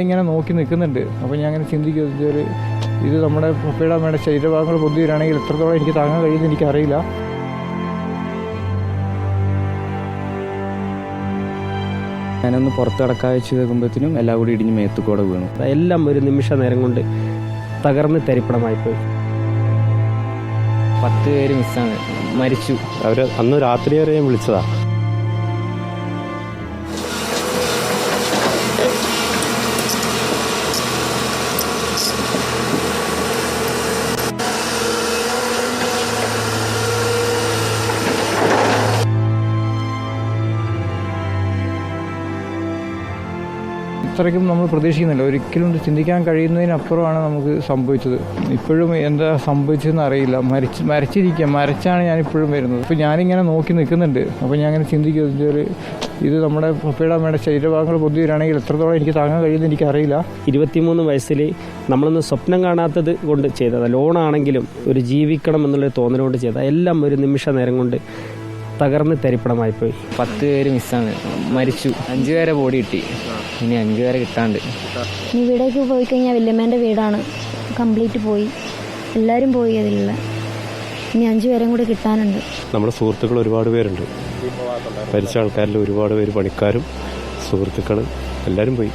ഇങ്ങനെ നോക്കി നിൽക്കുന്നുണ്ട്. അപ്പോൾ ഞാൻ അങ്ങനെ ചിന്തിക്കുക, ഇത് നമ്മുടെ പപ്പയുടെ അമ്മയുടെ ശരീരഭാഗങ്ങൾ പൊന്തി വരികയാണെങ്കിൽ എത്രത്തോളം എനിക്ക് താങ്ങാൻ കഴിയുമെന്ന് എനിക്കറിയില്ല. ഞാനൊന്ന് പുറത്ത് കിടക്കാൻ വെച്ച് നോക്കുമ്പോഴത്തേനും എല്ലാം കൂടി ഇടിഞ്ഞ് മേത്തുകൂടെ വീണു. എല്ലാം ഒരു നിമിഷ നേരം കൊണ്ട് തകർന്ന് തരിപ്പണമായിപ്പോയി. 10 പേര് മിസ്സാണ്, മരിച്ചു. അവർ അന്ന് രാത്രി വരെ ഞാൻ വിളിച്ചതാ. ഇത്രയ്ക്കും നമ്മൾ പ്രതീക്ഷിക്കുന്നില്ല. ഒരിക്കലും ചിന്തിക്കാൻ കഴിയുന്നതിനപ്പുറമാണ് നമുക്ക് സംഭവിച്ചത്. ഇപ്പോഴും എന്താ സംഭവിച്ചതെന്ന് അറിയില്ല. മരിച്ചാണ് ഞാനിപ്പോഴും വരുന്നത്. അപ്പോൾ ഞാനിങ്ങനെ നോക്കി നിൽക്കുന്നുണ്ട്. അപ്പോൾ ഞാൻ അങ്ങനെ ചിന്തിക്കുക, ഇത് നമ്മുടെ പപ്പയുടെ അമ്മയുടെ ശരീരഭാഗങ്ങൾ പൊന്തി വരികയാണെങ്കിൽ എത്രത്തോളം എനിക്ക് താങ്ങാൻ കഴിയുമെന്ന് എനിക്കറിയില്ല. 23 വയസ്സിൽ നമ്മളൊന്ന് സ്വപ്നം കാണാത്തത് കൊണ്ട് ചെയ്തത്, ലോണാണെങ്കിലും ഒരു ജീവിക്കണം എന്നുള്ളൊരു തോന്നലുകൊണ്ട് ചെയ്തത്, എല്ലാം ഒരു നിമിഷ നേരം കൊണ്ട് തകർന്ന് തരിപ്പണമായിപ്പോയി. 10 പേര് മിസ്സാണ്, മരിച്ചു. 5 പേരെ ബോഡി കിട്ടി, ഇനി 5 പേരെ കിട്ടാണ്ട്. ഇനി ഇവിടേക്ക് പോയി കഴിഞ്ഞാൽ വല്യമ്മേൻ്റെ വീടാണ്, കംപ്ലീറ്റ് പോയി, എല്ലാവരും പോയി. അതിലുള്ള ഇനി 5 പേരും കൂടി കിട്ടാനുണ്ട്. നമ്മുടെ സുഹൃത്തുക്കൾ ഒരുപാട് പേരുണ്ട്. മരിച്ച ആൾക്കാരിൽ ഒരുപാട് പേര് പണിക്കാരും സുഹൃത്തുക്കൾ എല്ലാവരും പോയി.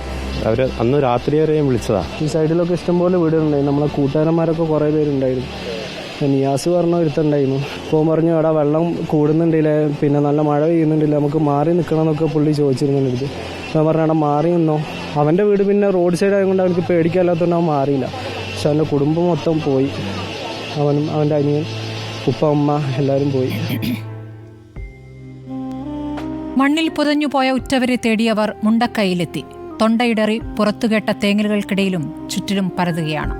അവർ അന്ന് രാത്രി വരെ ഞാൻ വിളിച്ചതാ. ഈ സൈഡിലൊക്കെ ഇഷ്ടംപോലെ വീടുണ്ടായിരുന്നു. നമ്മളെ കൂട്ടുകാരന്മാരൊക്കെ കുറേ പേരുണ്ടായിരുന്നു. നിയാസ് പറഞ്ഞ ഒരുത്തുണ്ടായിരുന്നു. അപ്പോൾ പറഞ്ഞു, അവിടെ വെള്ളം കൂടുന്നുണ്ടില്ലേ, പിന്നെ നല്ല മഴ പെയ്യുന്നുണ്ടില്ല, നമുക്ക് മാറി നിൽക്കണം എന്നൊക്കെ പുള്ളി ചോദിച്ചിരുന്നുണ്ട്. ഞാൻ പറഞ്ഞു, അവിടെ മാറി നിന്നോ. അവൻ്റെ വീട് പിന്നെ റോഡ് സൈഡ് ആയതുകൊണ്ട് അവർക്ക് പേടിക്കാല്ലാത്തതുകൊണ്ട് അവൻ മാറിയില്ല. പക്ഷെ അവൻ്റെ കുടുംബം മൊത്തം പോയി. അവനും അവൻ്റെ അനിയൻ, ഉപ്പ, അമ്മ എല്ലാവരും പോയി. മണ്ണിൽ പുതഞ്ഞുപോയ ഉറ്റവരെ തേടിയവർ മുണ്ടക്കൈയിലെത്തി. തൊണ്ടയിടറി പുറത്തുകേട്ട തേങ്ങലുകൾക്കിടയിലും ചുറ്റിലും പരതുകയാണ്.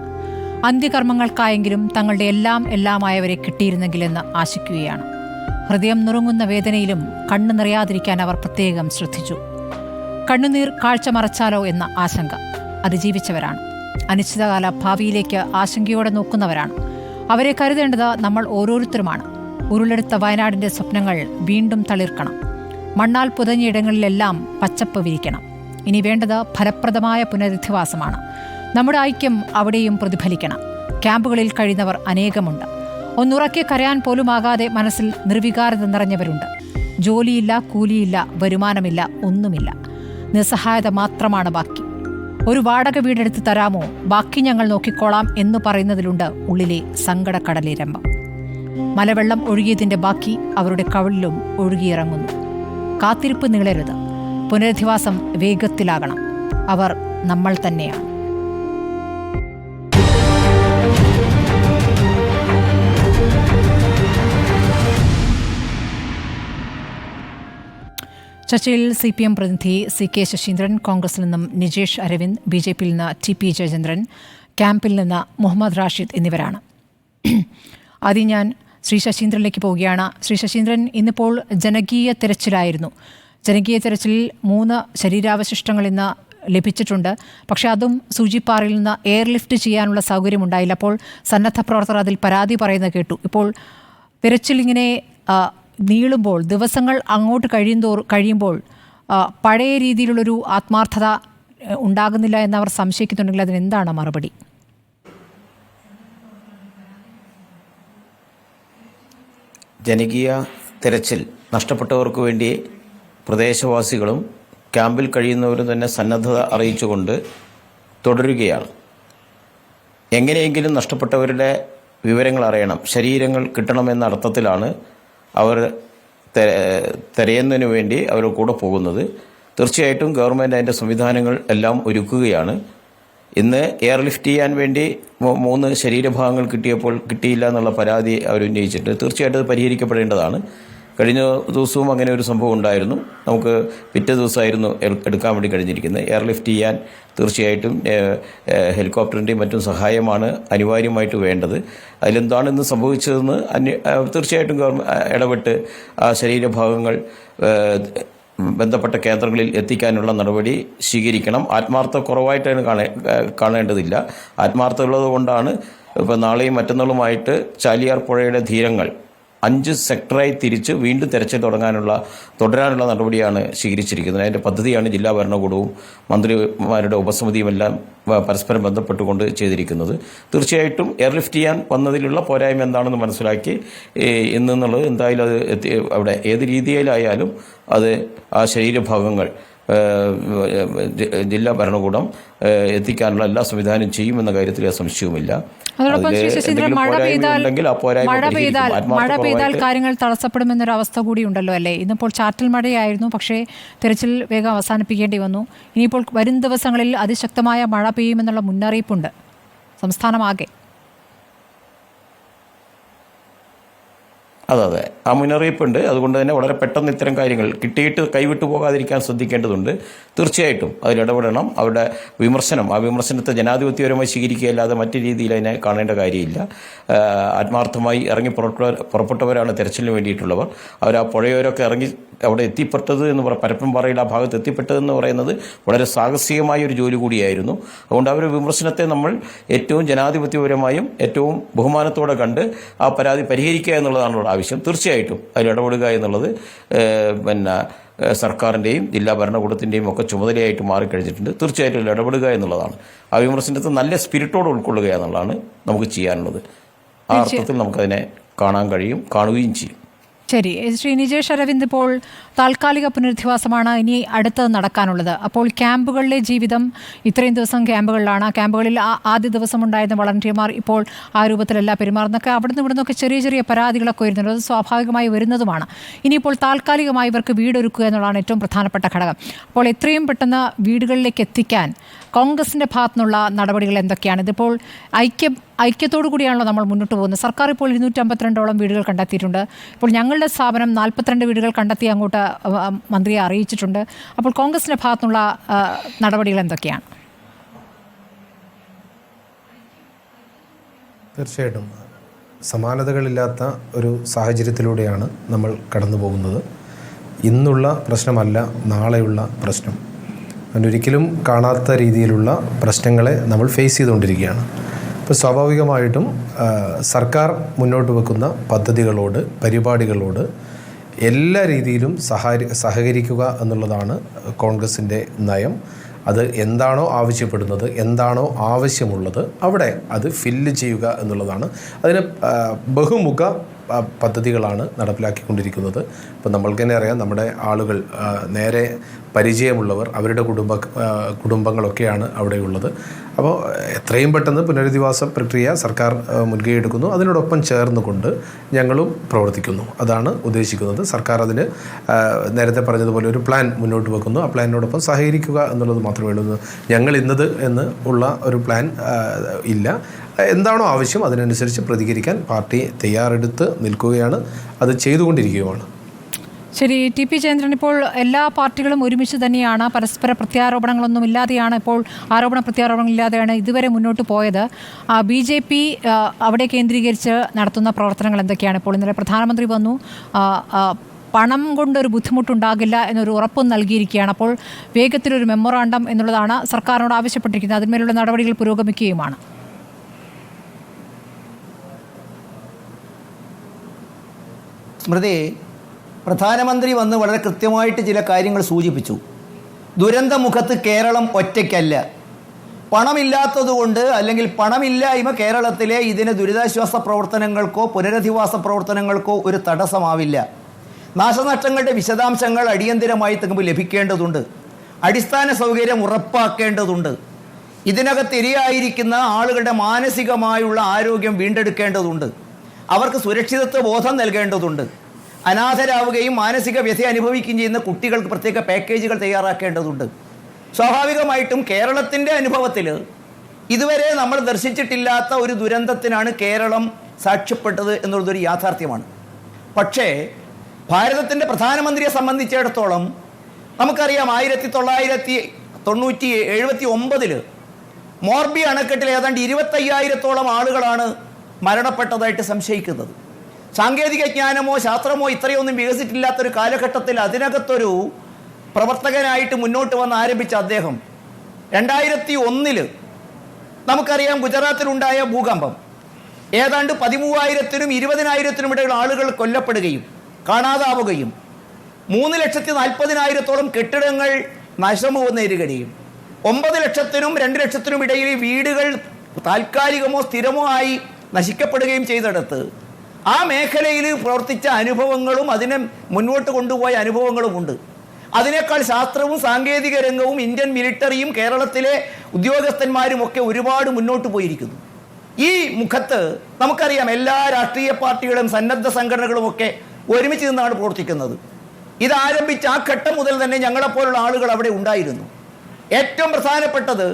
അന്ത്യകർമ്മങ്ങൾക്കായെങ്കിലും തങ്ങളുടെ എല്ലാമായവരെ കിട്ടിയിരുന്നെങ്കിലെന്ന് ആശിക്കുകയാണ്. ഹൃദയം നുറുങ്ങുന്ന വേദനയിലും കണ്ണു നിറയാതിരിക്കാൻ അവർ പ്രത്യേകം ശ്രദ്ധിച്ചു. കണ്ണുനീർ കാഴ്ച മറച്ചാലോ എന്ന ആശങ്ക. അതിജീവിച്ചവരാണ്. അനിശ്ചിതകാല ഭാവിയിലേക്ക് ആശങ്കയോടെ നോക്കുന്നവരാണ്. അവരെ കരുതേണ്ടത് നമ്മൾ ഓരോരുത്തരുമാണ്. ഉരുളെടുത്ത വയനാടിന്റെ സ്വപ്നങ്ങൾ വീണ്ടും തളിർക്കണം. മണ്ണാൽ പുതഞ്ഞിടങ്ങളിലെല്ലാം പച്ചപ്പ് വിരിക്കണം. ഇനി വേണ്ടത് ഫലപ്രദമായ പുനരധിവാസമാണ്. നമ്മുടെ ഐക്യം അവിടെയും പ്രതിഫലിക്കണം. ക്യാമ്പുകളിൽ കഴിയുന്നവർ അനേകമുണ്ട്. ഒന്നുറക്കെ കരയാൻ പോലുമാകാതെ മനസ്സിൽ നിർവികാരത നിറഞ്ഞവരുണ്ട്. ജോലിയില്ല, കൂലിയില്ല, വരുമാനമില്ല, ഒന്നുമില്ല. നിസ്സഹായത മാത്രമാണ് ബാക്കി. ഒരു വാടക വീടെടുത്ത് തരാമോ, ബാക്കി ഞങ്ങൾ നോക്കിക്കോളാം എന്ന് പറയുന്നതിലുണ്ട് ഉള്ളിലെ സങ്കടക്കടലിരമ്പം. മലവെള്ളം ഒഴുകിയതിന്റെ ബാക്കി അവരുടെ കവിളിലും ഒഴുകിയിറങ്ങുന്നു. കാത്തിരിപ്പ് നീളരുത്. പുനരധിവാസം വേഗത്തിലാകണം. അവർ നമ്മൾ തന്നെയാണ്. ചർച്ചയിൽ CPM പ്രതിനിധി CK ശശീന്ദ്രൻ, കോൺഗ്രസിൽ നിന്നും നിജേഷ് അരവിന്ദ്, BJPയിൽ നിന്ന് TP ജയചന്ദ്രൻ, ക്യാമ്പിൽ നിന്ന് മുഹമ്മദ് റാഷിദ് എന്നിവരാണ്. ആദ്യം ഞാൻ ശ്രീ ശശീന്ദ്രനിലേക്ക് പോവുകയാണ്. ശ്രീ ശശീന്ദ്രൻ, ഇന്നിപ്പോൾ ജനകീയ തെരച്ചിലായിരുന്നു. ജനകീയ തെരച്ചിലിൽ 3 ശരീരാവശിഷ്ടങ്ങൾ ഇന്ന് ലഭിച്ചിട്ടുണ്ട്. പക്ഷേ അതും സൂചിപ്പാറയിൽ നിന്ന് എയർലിഫ്റ്റ് ചെയ്യാനുള്ള സൗകര്യമുണ്ടായില്ല. അപ്പോൾ സന്നദ്ധ പ്രവർത്തകർ അതിൽ പരാതി പറയുന്നത് കേട്ടു. ഇപ്പോൾ തെരച്ചിലിങ്ങനെ നീളുമ്പോൾ, ദിവസങ്ങൾ അങ്ങോട്ട് കഴിയുമ്പോൾ പഴയ രീതിയിലുള്ളൊരു ആത്മാർത്ഥത ഉണ്ടാകുന്നില്ല എന്നവർ സംശയിക്കുന്നുണ്ടെങ്കിൽ അതിനെന്താണ് മറുപടി? ജനകീയ തെരച്ചിൽ നഷ്ടപ്പെട്ടവർക്ക് വേണ്ടി പ്രദേശവാസികളും ക്യാമ്പിൽ കഴിയുന്നവരും തന്നെ സന്നദ്ധത അറിയിച്ചുകൊണ്ട് തുടരുകയാണ്. എങ്ങനെയെങ്കിലും നഷ്ടപ്പെട്ടവരുടെ വിവരങ്ങൾ അറിയണം, ശരീരങ്ങൾ കിട്ടണമെന്ന അർത്ഥത്തിലാണ് അവർ തിരയുന്നതിന് വേണ്ടി അവർ കൂടെ പോകുന്നത്. തീർച്ചയായിട്ടും ഗവൺമെൻറ് അതിൻ്റെ സംവിധാനങ്ങൾ എല്ലാം ഒരുക്കുകയാണ്. ഇന്ന് എയർലിഫ്റ്റ് ചെയ്യാൻ വേണ്ടി 3 ശരീരഭാഗങ്ങൾ കിട്ടിയില്ല എന്നുള്ള പരാതി അവർ ഉന്നയിച്ചിട്ട് തീർച്ചയായിട്ടും അത് പരിഹരിക്കപ്പെടേണ്ടതാണ്. കഴിഞ്ഞ ദിവസവും അങ്ങനെ ഒരു സംഭവം ഉണ്ടായിരുന്നു. നമുക്ക് പിറ്റേ ദിവസമായിരുന്നു എടുക്കാൻ വേണ്ടി കഴിഞ്ഞിരിക്കുന്നത്. എയർലിഫ്റ്റ് ചെയ്യാൻ തീർച്ചയായിട്ടും ഹെലികോപ്റ്ററിൻ്റെയും മറ്റും സഹായമാണ് അനിവാര്യമായിട്ട് വേണ്ടത്. അതിലെന്താണ് ഇന്ന് സംഭവിച്ചതെന്ന് തീർച്ചയായിട്ടും ഇടപെട്ട് ആ ശരീരഭാഗങ്ങൾ ബന്ധപ്പെട്ട കേന്ദ്രങ്ങളിൽ എത്തിക്കാനുള്ള നടപടി സ്വീകരിക്കണം. ആത്മാർത്ഥ കുറവായിട്ടാണ് കാണേണ്ടതില്ല. ആത്മാർത്ഥ ഉള്ളത് കൊണ്ടാണ് ഇപ്പോൾ നാളെയും മറ്റന്നാളുമായിട്ട് ചാലിയാർ പുഴയുടെ തീരങ്ങൾ 5 സെക്ടറായി തിരിച്ച് വീണ്ടും തെരച്ചിൽ തുടരാനുള്ള നടപടിയാണ് സ്വീകരിച്ചിരിക്കുന്നത്. അതിൻ്റെ പദ്ധതിയാണ് ജില്ലാ ഭരണകൂടവും മന്ത്രിമാരുടെ ഉപസമിതിയുമെല്ലാം പരസ്പരം ബന്ധപ്പെട്ടുകൊണ്ട് ചെയ്തിരിക്കുന്നത്. തീർച്ചയായിട്ടും എയർലിഫ്റ്റ് ചെയ്യാൻ വന്നതിലുള്ള പോരായ്മ എന്താണെന്ന് മനസ്സിലാക്കി എന്നുള്ളത് എന്തായാലും അത് അവിടെ ഏത് രീതിയിലായാലും അത് ആ ശരീരഭാഗങ്ങൾ ജില്ലാ ഭരണകൂടം എത്തിക്കാനുള്ള എല്ലാ സംവിധാനം ചെയ്യുമെന്ന കാര്യത്തിൽ സംശയവുമില്ല. അതോടൊപ്പം ശ്രീ ശശീന്ദ്രൻ, മഴ പെയ്താൽ കാര്യങ്ങൾ തടസ്സപ്പെടുമെന്നൊരു അവസ്ഥ കൂടിയുണ്ടല്ലോ അല്ലേ? ഇന്നിപ്പോൾ ചാറ്റൽ മഴയായിരുന്നു, പക്ഷേ തെരച്ചിൽ വേഗം അവസാനിപ്പിക്കേണ്ടി വന്നു. ഇനിയിപ്പോൾ വരും ദിവസങ്ങളിൽ അതിശക്തമായ മഴ പെയ്യുമെന്നുള്ള മുന്നറിയിപ്പുണ്ട് സംസ്ഥാനമാകെ. അതെ, ആ മുന്നറിയിപ്പുണ്ട്. അതുകൊണ്ട് തന്നെ വളരെ പെട്ടെന്ന് ഇത്തരം കാര്യങ്ങൾ കിട്ടിയിട്ട് കൈവിട്ടു പോകാതിരിക്കാൻ ശ്രദ്ധിക്കേണ്ടതുണ്ട്. തീർച്ചയായിട്ടും അതിലിടപെടണം. അവരുടെ ആ വിമർശനത്തെ ജനാധിപത്യപരമായി സ്വീകരിക്കുകയല്ലാതെ മറ്റു രീതിയിൽ അതിനെ കാണേണ്ട കാര്യമില്ല. ആത്മാർത്ഥമായി ഇറങ്ങി പുറപ്പെട്ടവരാണ് തെരച്ചിലിന് വേണ്ടിയിട്ടുള്ളവർ. അവർ ആ പുഴയോരൊക്കെ ഇറങ്ങി അവിടെ എത്തിപ്പെട്ടത് എന്ന് പരപ്പൻപാറയിൽ ആ ഭാഗത്ത് എത്തിപ്പെട്ടതെന്ന് പറയുന്നത് വളരെ സാഹസികമായ ഒരു ജോലി കൂടിയായിരുന്നു. അതുകൊണ്ട് അവരുടെ വിമർശനത്തെ നമ്മൾ ഏറ്റവും ജനാധിപത്യപരമായും ഏറ്റവും ബഹുമാനത്തോടെ കണ്ട് ആ പരാതി പരിഹരിക്കുക എന്നുള്ളതാണ് ആവശ്യം. തീർച്ചയായിട്ടും അതിൽ ഇടപെടുക എന്നുള്ളത് സർക്കാരിൻ്റെയും ജില്ലാ ഭരണകൂടത്തിൻ്റെയും ഒക്കെ ചുമതലയായിട്ട് മാറിക്കഴിഞ്ഞിട്ടുണ്ട്. തീർച്ചയായിട്ടും ഇടപെടുക എന്നുള്ളതാണ്. ആ വിമർശനത്തെ നല്ല സ്പിരിറ്റോടെ ഉൾക്കൊള്ളുക എന്നുള്ളതാണ് നമുക്ക് ചെയ്യാനുള്ളത്. ആ അർത്ഥത്തിൽ നമുക്കതിനെ കാണുകയും ചെയ്യും. ശരി, ശ്രീ നിജേഷ് അരവിന്ദ്, ഇപ്പോൾ താൽക്കാലിക പുനരധിവാസമാണ് ഇനി അടുത്ത് നടക്കാനുള്ളത്. അപ്പോൾ ക്യാമ്പുകളിലെ ജീവിതം ഇത്രയും ദിവസം ക്യാമ്പുകളിലാണ്. ക്യാമ്പുകളിൽ ആദ്യ ദിവസം ഉണ്ടായിരുന്ന വളണ്ടിയർമാർ ഇപ്പോൾ ആ രൂപത്തിലല്ല പെരുമാറുന്നൊക്കെ അവിടുന്ന് ഇവിടുന്നൊക്കെ ചെറിയ പരാതികളൊക്കെ വരുന്നുണ്ട്. അത് സ്വാഭാവികമായി വരുന്നതുമാണ്. ഇനിയിപ്പോൾ താൽക്കാലികമായി ഇവർക്ക് വീടൊരുക്കുക എന്നുള്ളതാണ് ഏറ്റവും പ്രധാനപ്പെട്ട ഘടകം. അപ്പോൾ എത്രയും പെട്ടെന്ന് വീടുകളിലേക്ക് എത്തിക്കാൻ കോൺഗ്രസിൻ്റെ ഭാഗത്തുനിന്നുള്ള നടപടികൾ എന്തൊക്കെയാണ്? ഇതിപ്പോൾ ഐക്യത്തോടു കൂടിയാണല്ലോ നമ്മൾ മുന്നോട്ട് പോകുന്നത്. സർക്കാർ ഇപ്പോൾ 252ഓളം വീടുകൾ കണ്ടെത്തിയിട്ടുണ്ട്. ഇപ്പോൾ ഞങ്ങളുടെ സ്ഥാപനം 42 വീടുകൾ കണ്ടെത്തി അങ്ങോട്ട് മന്ത്രിയെ അറിയിച്ചിട്ടുണ്ട്. അപ്പോൾ കോൺഗ്രസിൻ്റെ ഭാഗത്തുനിന്നുള്ള നടപടികൾ എന്തൊക്കെയാണ്? തീർച്ചയായിട്ടും സമാനതകളില്ലാത്ത ഒരു സാഹചര്യത്തിലൂടെയാണ് നമ്മൾ കടന്നു പോകുന്നത്. ഇന്നുള്ള പ്രശ്നമല്ല നാളെയുള്ള പ്രശ്നം. ഒരിക്കലും കാണാത്ത രീതിയിലുള്ള പ്രശ്നങ്ങളെ നമ്മൾ ഫേസ് ചെയ്തുകൊണ്ടിരിക്കുകയാണ്. അപ്പോൾ സ്വാഭാവികമായിട്ടും സർക്കാർ മുന്നോട്ട് വെക്കുന്ന പദ്ധതികളോട് പരിപാടികളോട് എല്ലാ രീതിയിലും സഹകരിക്കുക എന്നുള്ളതാണ് കോൺഗ്രസിൻ്റെ നയം. അത് എന്താണോ ആവശ്യപ്പെടുന്നത്, എന്താണോ ആവശ്യമുള്ളത് അവിടെ അത് ഫില്ല് ചെയ്യുക എന്നുള്ളതാണ്. അതിന് ബഹുമുഖ പദ്ധതികളാണ് നടപ്പിലാക്കിക്കൊണ്ടിരിക്കുന്നത്. ഇപ്പോൾ നമ്മൾക്ക് തന്നെ അറിയാം, നമ്മുടെ ആളുകൾ നേരെ പരിചയമുള്ളവർ, അവരുടെ കുടുംബങ്ങളൊക്കെയാണ് അവിടെയുള്ളത്. അപ്പോൾ എത്രയും പെട്ടെന്ന് പുനരധിവാസ പ്രക്രിയ സർക്കാർ മുൻകൈ എടുക്കുന്നു. അതിനോടൊപ്പം ചേർന്നുകൊണ്ട് ഞങ്ങളും പ്രവർത്തിക്കുന്നു. അതാണ് ഉദ്ദേശിക്കുന്നത്. സർക്കാർ അതിന് നേരത്തെ പറഞ്ഞതുപോലെ ഒരു പ്ലാൻ മുന്നോട്ട് വെക്കുന്നു. ആ പ്ലാനിനോടൊപ്പം സഹകരിക്കുക എന്നുള്ളത് മാത്രമേ ഉള്ളൂ. ഞങ്ങൾ ഇന്നത് എന്ന് ഉള്ള ഒരു പ്ലാൻ ഇല്ല. എന്താണോ ആവശ്യം അതിനനുസരിച്ച് പ്രതികരിക്കാൻ പാർട്ടി തയ്യാറെടുത്ത് നിൽക്കുകയാണ്. അത് ചെയ്തുകൊണ്ടിരിക്കുകയാണ്. ശരി, ടി പി ജയചന്ദ്രൻ, ഇപ്പോൾ എല്ലാ പാർട്ടികളും ഒരുമിച്ച് തന്നെയാണ്, പരസ്പര പ്രത്യാരോപണങ്ങളൊന്നും ഇല്ലാതെയാണ്, ഇപ്പോൾ പ്രത്യാരോപണങ്ങളില്ലാതെയാണ് ഇതുവരെ മുന്നോട്ട് പോയത്. BJP അവിടെ കേന്ദ്രീകരിച്ച് നടത്തുന്ന പ്രവർത്തനങ്ങൾ എന്തൊക്കെയാണ്? ഇപ്പോൾ ഇന്നലെ പ്രധാനമന്ത്രി വന്നു, പണം കൊണ്ടൊരു ബുദ്ധിമുട്ടുണ്ടാകില്ല എന്നൊരു ഉറപ്പും നൽകിയിരിക്കുകയാണ്. അപ്പോൾ വേഗത്തിലൊരു മെമ്മോറാണ്ടം എന്നുള്ളതാണ് സർക്കാരിനോട് ആവശ്യപ്പെട്ടിരിക്കുന്നത്. അതിന്മേലുള്ള നടപടികൾ പുരോഗമിക്കുകയുമാണ്. സ്മൃതി, പ്രധാനമന്ത്രി വന്ന് വളരെ കൃത്യമായിട്ട് ചില കാര്യങ്ങൾ സൂചിപ്പിച്ചു. ദുരന്തമുഖത്ത് കേരളം ഒറ്റയ്ക്കല്ല. പണമില്ലാത്തതുകൊണ്ട് അല്ലെങ്കിൽ പണമില്ലായ്മ കേരളത്തിലെ ഇതിന് ദുരിതാശ്വാസ പ്രവർത്തനങ്ങൾക്കോ പുനരധിവാസ പ്രവർത്തനങ്ങൾക്കോ ഒരു തടസ്സമാവില്ല. നാശനഷ്ടങ്ങളുടെ വിശദാംശങ്ങൾ അടിയന്തരമായി നമുക്ക് ലഭിക്കേണ്ടതുണ്ട്. അടിസ്ഥാന സൗകര്യം ഉറപ്പാക്കേണ്ടതുണ്ട്. ഇതിനകത്ത് ഇരയായിരിക്കുന്ന ആളുകളുടെ മാനസികമായുള്ള ആരോഗ്യം വീണ്ടെടുക്കേണ്ടതുണ്ട്. അവർക്ക് സുരക്ഷിതത്വ ബോധം നൽകേണ്ടതുണ്ട്. അനാഥരാവുകയും മാനസിക വ്യഥ അനുഭവിക്കുകയും ചെയ്യുന്ന കുട്ടികൾക്ക് പ്രത്യേക പാക്കേജുകൾ തയ്യാറാക്കേണ്ടതുണ്ട്. സ്വാഭാവികമായിട്ടും കേരളത്തിൻ്റെ അനുഭവത്തിൽ ഇതുവരെ നമ്മൾ ദർശിച്ചിട്ടില്ലാത്ത ഒരു ദുരന്തത്തിനാണ് കേരളം സാക്ഷ്യപ്പെട്ടത് എന്നുള്ളതൊരു യാഥാർത്ഥ്യമാണ്. പക്ഷേ ഭാരതത്തിൻ്റെ പ്രധാനമന്ത്രിയെ സംബന്ധിച്ചിടത്തോളം നമുക്കറിയാം, 1979 മോർബി അണക്കെട്ടിൽ ഏതാണ്ട് 25,000-ഓളം ആളുകളാണ് മരണപ്പെട്ടതായിട്ട് സംശയിക്കുന്നത്. സാങ്കേതിക ജ്ഞാനമോ ശാസ്ത്രമോ ഇത്രയൊന്നും വികസിച്ചിട്ടില്ലാത്തൊരു കാലഘട്ടത്തിൽ അതിനകത്തൊരു പ്രവർത്തകനായിട്ട് മുന്നോട്ട് വന്ന് ആരംഭിച്ച അദ്ദേഹം 2001 നമുക്കറിയാം ഗുജറാത്തിലുണ്ടായ ഭൂകമ്പം. ഏതാണ്ട് 13,000-നും 20,000-നും ഇടയിലുള്ള ആളുകൾ കൊല്ലപ്പെടുകയും കാണാതാവുകയും 3,40,000-ഓളം കെട്ടിടങ്ങൾ നാശം നേരിടുകയും 9 ലക്ഷത്തിനും 2 ലക്ഷത്തിനും ഇടയിൽ വീടുകൾ താൽക്കാലികമോ സ്ഥിരമോ ആയി നശിക്കപ്പെടുകയും ചെയ്തെടുത്ത് ആ മേഖലയിൽ പ്രവർത്തിച്ച അനുഭവങ്ങളും അതിനെ മുന്നോട്ട് കൊണ്ടുപോയ അനുഭവങ്ങളുമുണ്ട്. അതിനേക്കാൾ ശാസ്ത്രവും സാങ്കേതിക രംഗവും ഇന്ത്യൻ മിലിറ്ററിയും കേരളത്തിലെ ഉദ്യോഗസ്ഥന്മാരും ഒക്കെ ഒരുപാട് മുന്നോട്ട് പോയിരിക്കുന്നു. ഈ മുഖത്ത് നമുക്കറിയാം എല്ലാ രാഷ്ട്രീയ പാർട്ടികളും സന്നദ്ധ സംഘടനകളും ഒക്കെ ഒരുമിച്ച് നിന്നാണ് പ്രവർത്തിക്കുന്നത്. ഇതാരംഭിച്ച ആ ഘട്ടം മുതൽ തന്നെ ഞങ്ങളെപ്പോലുള്ള ആളുകൾ അവിടെ ഉണ്ടായിരുന്നു. ഏറ്റവും പ്രധാനപ്പെട്ടത്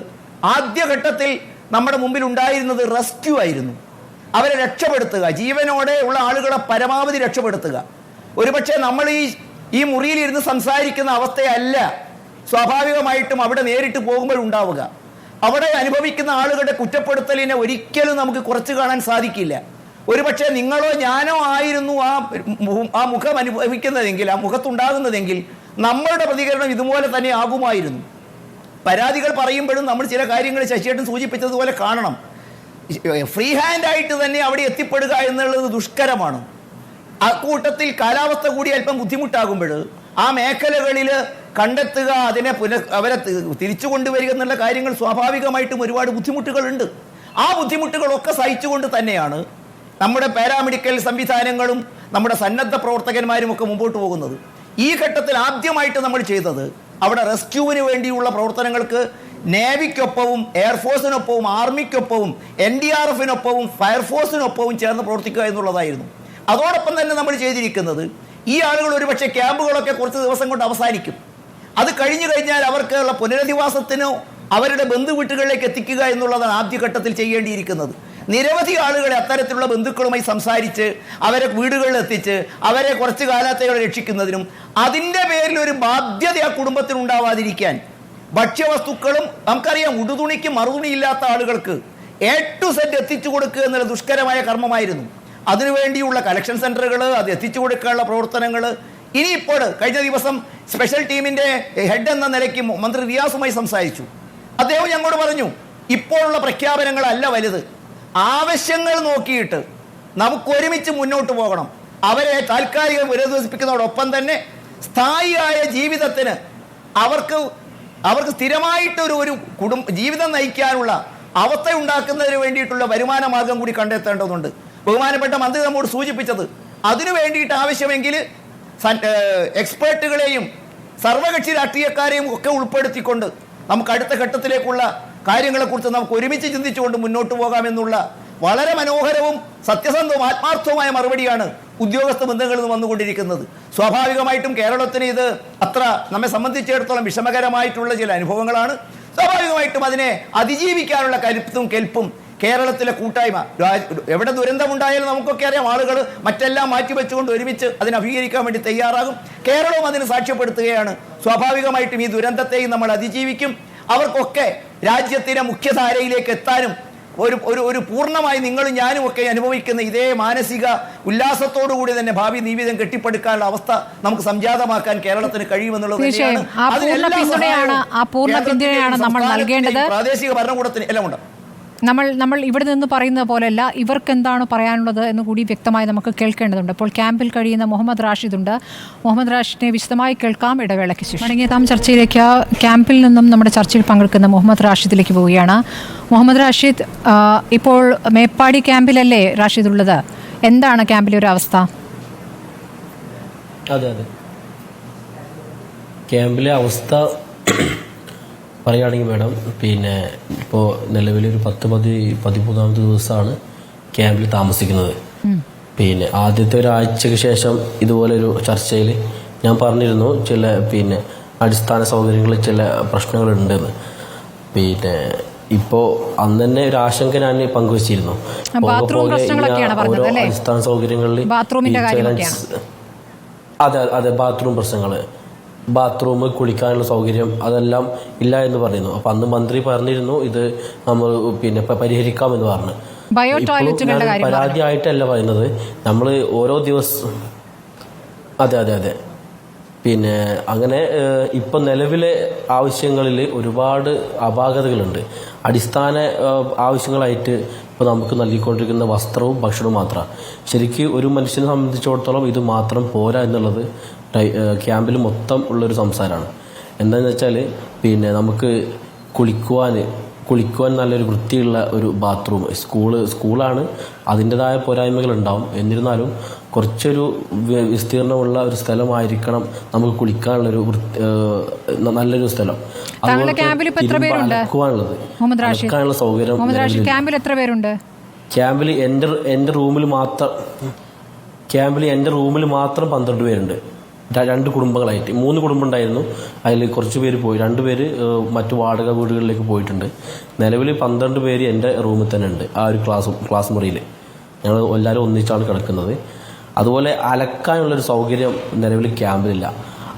ആദ്യഘട്ടത്തിൽ നമ്മുടെ മുമ്പിൽ ഉണ്ടായിരുന്നത് റെസ്ക്യൂ ആയിരുന്നു. അവരെ രക്ഷപ്പെടുത്തുക, ജീവനോടെ ഉള്ള ആളുകളെ പരമാവധി രക്ഷപ്പെടുത്തുക. ഒരുപക്ഷെ നമ്മൾ ഈ മുറിയിലിരുന്ന് സംസാരിക്കുന്ന അവസ്ഥയല്ല സ്വാഭാവികമായിട്ടും അവിടെ നേരിട്ട് പോകുമ്പോഴുണ്ടാവുക. അവിടെ അനുഭവിക്കുന്ന ആളുകളുടെ കുറ്റപ്പെടുത്തലിനെ ഒരിക്കലും നമുക്ക് കുറച്ച് കാണാൻ സാധിക്കില്ല. ഒരുപക്ഷെ നിങ്ങളോ ഞാനോ ആയിരുന്നു ആ മുഖം അനുഭവിക്കുന്നതെങ്കിൽ, ആ മുഖത്തുണ്ടാകുന്നതെങ്കിൽ നമ്മളുടെ പ്രതികരണം ഇതുപോലെ തന്നെ ആകുമായിരുന്നു. പരാതികൾ പറയുമ്പോഴും നമ്മൾ ചില കാര്യങ്ങൾ ശശിയേട്ടൻ സൂചിപ്പിച്ചതുപോലെ കാണണം. ഫ്രീ ഹാൻഡായിട്ട് തന്നെ അവിടെ എത്തിപ്പെടുക എന്നുള്ളത് ദുഷ്കരമാണ്. അക്കൂട്ടത്തിൽ കാലാവസ്ഥ കൂടി അല്പം ബുദ്ധിമുട്ടാകുമ്പോൾ ആ മേഖലകളിൽ കണ്ടെത്തുക, അവരെ തിരിച്ചു കൊണ്ടുവരിക എന്നുള്ള കാര്യങ്ങൾ സ്വാഭാവികമായിട്ടും ഒരുപാട് ബുദ്ധിമുട്ടുകളുണ്ട്. ആ ബുദ്ധിമുട്ടുകളൊക്കെ സഹിച്ചുകൊണ്ട് തന്നെയാണ് നമ്മുടെ പാരാമെഡിക്കൽ സംവിധാനങ്ങളും നമ്മുടെ സന്നദ്ധ പ്രവർത്തകന്മാരും ഒക്കെ മുമ്പോട്ട് പോകുന്നത്. ഈ ഘട്ടത്തിൽ ആദ്യമായിട്ട് നമ്മൾ ചെയ്തത് അവിടെ റെസ്ക്യൂവിന് വേണ്ടിയുള്ള പ്രവർത്തനങ്ങൾക്ക് നേവിക്കൊപ്പവും എയർഫോഴ്സിനൊപ്പവും ആർമിക്കൊപ്പവും NDRFിനൊപ്പവും ഫയർഫോഴ്സിനൊപ്പവും ചേർന്ന് പ്രവർത്തിക്കുക എന്നുള്ളതായിരുന്നു. അതോടൊപ്പം തന്നെ നമ്മൾ ചെയ്തിരിക്കുന്നത്, ഈ ആളുകൾ ഒരുപക്ഷെ ക്യാമ്പുകളൊക്കെ കുറച്ച് ദിവസം കൊണ്ട് അവസാനിക്കും. അത് കഴിഞ്ഞു കഴിഞ്ഞാൽ അവർക്കുള്ള പുനരധിവാസത്തിനോ അവരുടെ ബന്ധുവീട്ടുകളിലേക്ക് എത്തിക്കുക എന്നുള്ളതാണ് ആദ്യഘട്ടത്തിൽ ചെയ്യേണ്ടിയിരിക്കുന്നത്. നിരവധി ആളുകളെ അത്തരത്തിലുള്ള ബന്ധുക്കളുമായി സംസാരിച്ച് അവരെ വീടുകളിൽ എത്തിച്ച് അവരെ കുറച്ച് കാലത്തേക്ക് രക്ഷിക്കുന്നതിനും അതിൻ്റെ പേരിൽ ഒരു ബാധ്യത ആ കുടുംബത്തിന് ഉണ്ടാവാതിരിക്കാൻ ഭക്ഷ്യവസ്തുക്കളും നമുക്കറിയാം, ഉടുതുണിക്ക് മറുതുണിയില്ലാത്ത ആളുകൾക്ക് A to Z എത്തിച്ചു കൊടുക്കുക എന്നുള്ള ദുഷ്കരമായ കർമ്മമായിരുന്നു. അതിനുവേണ്ടിയുള്ള കളക്ഷൻ സെന്ററുകൾ, അത് എത്തിച്ചു കൊടുക്കാനുള്ള പ്രവർത്തനങ്ങൾ. ഇനിയിപ്പോൾ കഴിഞ്ഞ ദിവസം സ്പെഷ്യൽ ടീമിന്റെ ഹെഡ് എന്ന നിലയ്ക്ക് മന്ത്രി റിയാസുമായി സംസാരിച്ചു. അദ്ദേഹം ഞങ്ങളോട് പറഞ്ഞു, ഇപ്പോഴുള്ള പ്രഖ്യാപനങ്ങളല്ല വലുത്, ആവശ്യങ്ങൾ നോക്കിയിട്ട് നമുക്ക് ഒരുമിച്ച് മുന്നോട്ട് പോകണം. അവരെ താൽക്കാലികം പുനരധിവസിപ്പിക്കുന്നതോടൊപ്പം തന്നെ സ്ഥായിയായ ജീവിതത്തിന് അവർക്ക് സ്ഥിരമായിട്ട് ഒരു ജീവിതം നയിക്കാനുള്ള അവസ്ഥ ഉണ്ടാക്കുന്നതിന് വേണ്ടിയിട്ടുള്ള വരുമാന മാർഗം കൂടി കണ്ടെത്തേണ്ടതുണ്ട്. ബഹുമാനപ്പെട്ട മന്ത്രി നമ്മോട് സൂചിപ്പിച്ചത്, അതിനു വേണ്ടിയിട്ട് ആവശ്യമെങ്കിൽ എക്സ്പേർട്ടുകളെയും സർവകക്ഷി രാഷ്ട്രീയക്കാരെയും ഒക്കെ ഉൾപ്പെടുത്തിക്കൊണ്ട് നമുക്ക് അടുത്ത ഘട്ടത്തിലേക്കുള്ള കാര്യങ്ങളെക്കുറിച്ച് നമുക്ക് ഒരുമിച്ച് ചിന്തിച്ചുകൊണ്ട് മുന്നോട്ട് പോകാമെന്നുള്ള വളരെ മനോഹരവും സത്യസന്ധവും ആത്മാർത്ഥവുമായ മറുപടിയാണ് ഉദ്യോഗസ്ഥ ബന്ധങ്ങളിൽ നിന്ന് വന്നുകൊണ്ടിരിക്കുന്നത്. സ്വാഭാവികമായിട്ടും കേരളത്തിന് ഇത് അത്ര നമ്മെ സംബന്ധിച്ചിടത്തോളം വിഷമകരമായിട്ടുള്ള ചില അനുഭവങ്ങളാണ്. സ്വാഭാവികമായിട്ടും അതിനെ അതിജീവിക്കാനുള്ള കരുത്തും കെൽപ്പും കേരളത്തിലെ കൂട്ടായ്മ, എവിടെ ദുരന്തമുണ്ടായാലും നമുക്കൊക്കെ അറിയാം, ആളുകൾ മറ്റെല്ലാം മാറ്റിവെച്ചുകൊണ്ട് ഒരുമിച്ച് അതിനെ അഭിമുഖീകരിക്കാൻ വേണ്ടി തയ്യാറാകും. കേരളവും അതിന് സാക്ഷ്യപ്പെടുത്തുകയാണ്. സ്വാഭാവികമായിട്ടും ഈ ദുരന്തത്തെയും നമ്മൾ അതിജീവിക്കും. അവർക്കൊക്കെ രാജ്യത്തിൻ്റെ മുഖ്യധാരയിലേക്ക് എത്താനും ഒരു പൂർണ്ണമായി നിങ്ങളും ഞാനും ഒക്കെ അനുഭവിക്കുന്ന ഇതേ മാനസിക ഉല്ലാസത്തോടുകൂടി തന്നെ ഭാവി ജീവിതം കെട്ടിപ്പടുക്കാനുള്ള അവസ്ഥ നമുക്ക് സംജാതമാക്കാൻ കേരളത്തിന് കഴിയുമെന്നുള്ളത് തന്നെയാണ്. നമ്മൾ നൽകേണ്ടത്. പ്രാദേശിക ഭരണകൂടത്തിന് എല്ലാം ഉണ്ട്. നമ്മൾ ഇവിടെ നിന്ന് പറയുന്നത് പോലെയല്ല, ഇവർക്ക് എന്താണ് പറയാനുള്ളത് എന്ന് കൂടി വ്യക്തമായി നമുക്ക് കേൾക്കേണ്ടതുണ്ട്. ഇപ്പോൾ ക്യാമ്പിൽ കഴിയുന്ന മുഹമ്മദ് റാഷിദ് ഉണ്ട്. മുഹമ്മദ് റാഷിദിനെ വിശദമായി കേൾക്കാം ഇടവേളയ്ക്ക് ശേഷം. മടങ്ങിയെത്താം ചർച്ചയിലേക്ക്. ക്യാമ്പിൽ നിന്നും നമ്മുടെ ചർച്ചയിൽ പങ്കെടുക്കുന്ന മുഹമ്മദ് റാഷിദിലേക്ക് പോവുകയാണ്. മുഹമ്മദ് റാഷിദ്, ഇപ്പോൾ മേപ്പാടി ക്യാമ്പിലല്ലേ റാഷിദ് ഉള്ളത്? എന്താണ് ക്യാമ്പിലെ ഒരു അവസ്ഥ? അതെ, ക്യാമ്പിലെ അവസ്ഥ പറയുകയാണെങ്കിൽ മാഡം, പിന്നെ ഇപ്പോൾ നിലവിലൊരു 13-14 ദിവസമാണ് ക്യാമ്പിൽ താമസിക്കുന്നത്. പിന്നെ ആദ്യത്തെ ഒരാഴ്ചയ്ക്ക് ശേഷം ഇതുപോലൊരു ചർച്ചയിൽ ഞാൻ പറഞ്ഞിരുന്നു ചില അടിസ്ഥാന സൗകര്യങ്ങളിൽ ചില പ്രശ്നങ്ങളുണ്ടെന്ന്. ഇപ്പോൾ അന്ന് തന്നെ ഒരു ആശങ്ക ഞാൻ പങ്കുവച്ചിരുന്നു. ഓരോ അടിസ്ഥാന സൗകര്യങ്ങളിൽ അതെ ബാത്റൂം പ്രശ്നങ്ങൾ, ബാത്റൂം, കുളിക്കാനുള്ള സൗകര്യം അതെല്ലാം ഇല്ല എന്ന് പറയുന്നു. അപ്പം അന്ന് മന്ത്രി പറഞ്ഞിരുന്നു ഇത് നമ്മൾ പരിഹരിക്കാമെന്ന് പറഞ്ഞു. പരാതിയായിട്ടല്ല പറയുന്നത്, നമ്മൾ ഓരോ ദിവസം അതെ അങ്ങനെ ഇപ്പം നിലവിലെ ആവശ്യങ്ങളിൽ ഒരുപാട് അപാകതകളുണ്ട്. അടിസ്ഥാന ആവശ്യങ്ങളായിട്ട് ഇപ്പോൾ നമുക്ക് നൽകിക്കൊണ്ടിരിക്കുന്ന വസ്ത്രവും ഭക്ഷണവും മാത്രമാണ്. ശരിക്കും ഒരു മനുഷ്യനെ സംബന്ധിച്ചിടത്തോളം ഇത് മാത്രം പോരാ എന്നുള്ളത് ക്യാമ്പിൽ മൊത്തം ഉള്ളൊരു സംസാരമാണ്. എന്താണെന്ന് വെച്ചാൽ പിന്നെ നമുക്ക് കുളിക്കുവാൻ നല്ലൊരു വൃത്തിയുള്ള ഒരു ബാത്റൂം, സ്കൂളാണ്, അതിൻ്റെതായ പോരായ്മകളുണ്ടാവും. എന്നിരുന്നാലും കുറച്ചൊരു വിസ്തീർണമുള്ള ഒരു സ്ഥലമായിരിക്കണം നമുക്ക് കുളിക്കാനുള്ളൊരു നല്ലൊരു സ്ഥലം. അലക്കുവാനുള്ളത്, അലക്കാനുള്ള സൗകര്യം ക്യാമ്പിൽ എൻ്റെ റൂമിൽ മാത്രം 12 പേരുണ്ട്. 2 കുടുംബങ്ങളായിട്ട് 3 കുടുംബം ഉണ്ടായിരുന്നു. അതിൽ കുറച്ച് പേര് പോയി, 2 പേര് മറ്റു വാടക വീടുകളിലേക്ക് പോയിട്ടുണ്ട്. നിലവിൽ 12 പേര് എൻ്റെ റൂമിൽ തന്നെ ഉണ്ട്, ആ ഒരു ക്ലാസ് മുറിയിൽ. ഞങ്ങൾ എല്ലാവരും ഒന്നിച്ചാണ് കിടക്കുന്നത്. അതുപോലെ അലക്കാനുള്ളൊരു സൗകര്യം നിലവിൽ ക്യാമ്പിലില്ല.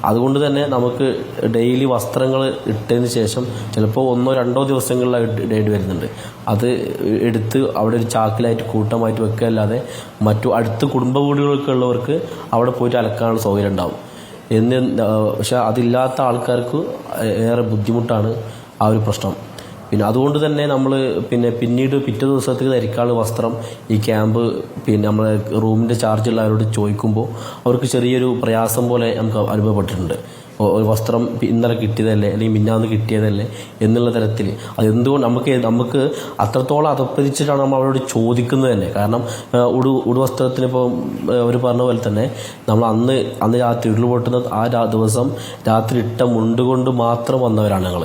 അതുകൊണ്ട് തന്നെ നമുക്ക് ഡെയിലി വസ്ത്രങ്ങൾ ഇട്ടതിന് ശേഷം ചിലപ്പോൾ 1-2 ദിവസങ്ങളിലായി ഇടേണ്ടി വരുന്നുണ്ട്. അത് എടുത്ത് അവിടെ ഒരു ചാക്കിലായിട്ട് കൂട്ടമായിട്ട് വെക്കുകയല്ലാതെ മറ്റു അടുത്ത് കുടുംബ വീടുകളൊക്കെ ഉള്ളവർക്ക് അവിടെ പോയിട്ട് അലക്കാനുള്ള സൗകര്യം ഉണ്ടാവും. പക്ഷെ അതില്ലാത്ത ആൾക്കാർക്ക് ഏറെ ബുദ്ധിമുട്ടാണ് ആ ഒരു പ്രശ്നം. പിന്നെ അതുകൊണ്ട് തന്നെ നമ്മൾ പിന്നീട് പിറ്റേ ദിവസത്തേക്ക് ധരിക്കാനുള്ള വസ്ത്രം ഈ ക്യാമ്പ് നമ്മളെ റൂമിൻ്റെ ചാർജുള്ളവരോട് ചോദിക്കുമ്പോൾ അവർക്ക് ചെറിയൊരു പ്രയാസം പോലെ നമുക്ക് അനുഭവപ്പെട്ടിട്ടുണ്ട്. ഒരു വസ്ത്രം ഇന്നലെ കിട്ടിയതല്ലേ അല്ലെങ്കിൽ മിന്നാന്ന് കിട്ടിയതല്ലേ എന്നുള്ള തരത്തിൽ. അതെന്തുകൊണ്ട് നമുക്ക് അത്രത്തോളം അതപ്പതിച്ചിട്ടാണ് നമ്മൾ അവരോട് ചോദിക്കുന്നത് തന്നെ. കാരണം ഉടുവസ്ത്രത്തിന് ഇപ്പോൾ അവർ പറഞ്ഞ പോലെ തന്നെ നമ്മൾ അന്ന് രാത്രി ഉരുൾപൊട്ടുന്ന ആ ദിവസം രാത്രി ഇട്ട മുണ്ടുകൊണ്ട് മാത്രം വന്നവരാണ് ഞങ്ങൾ.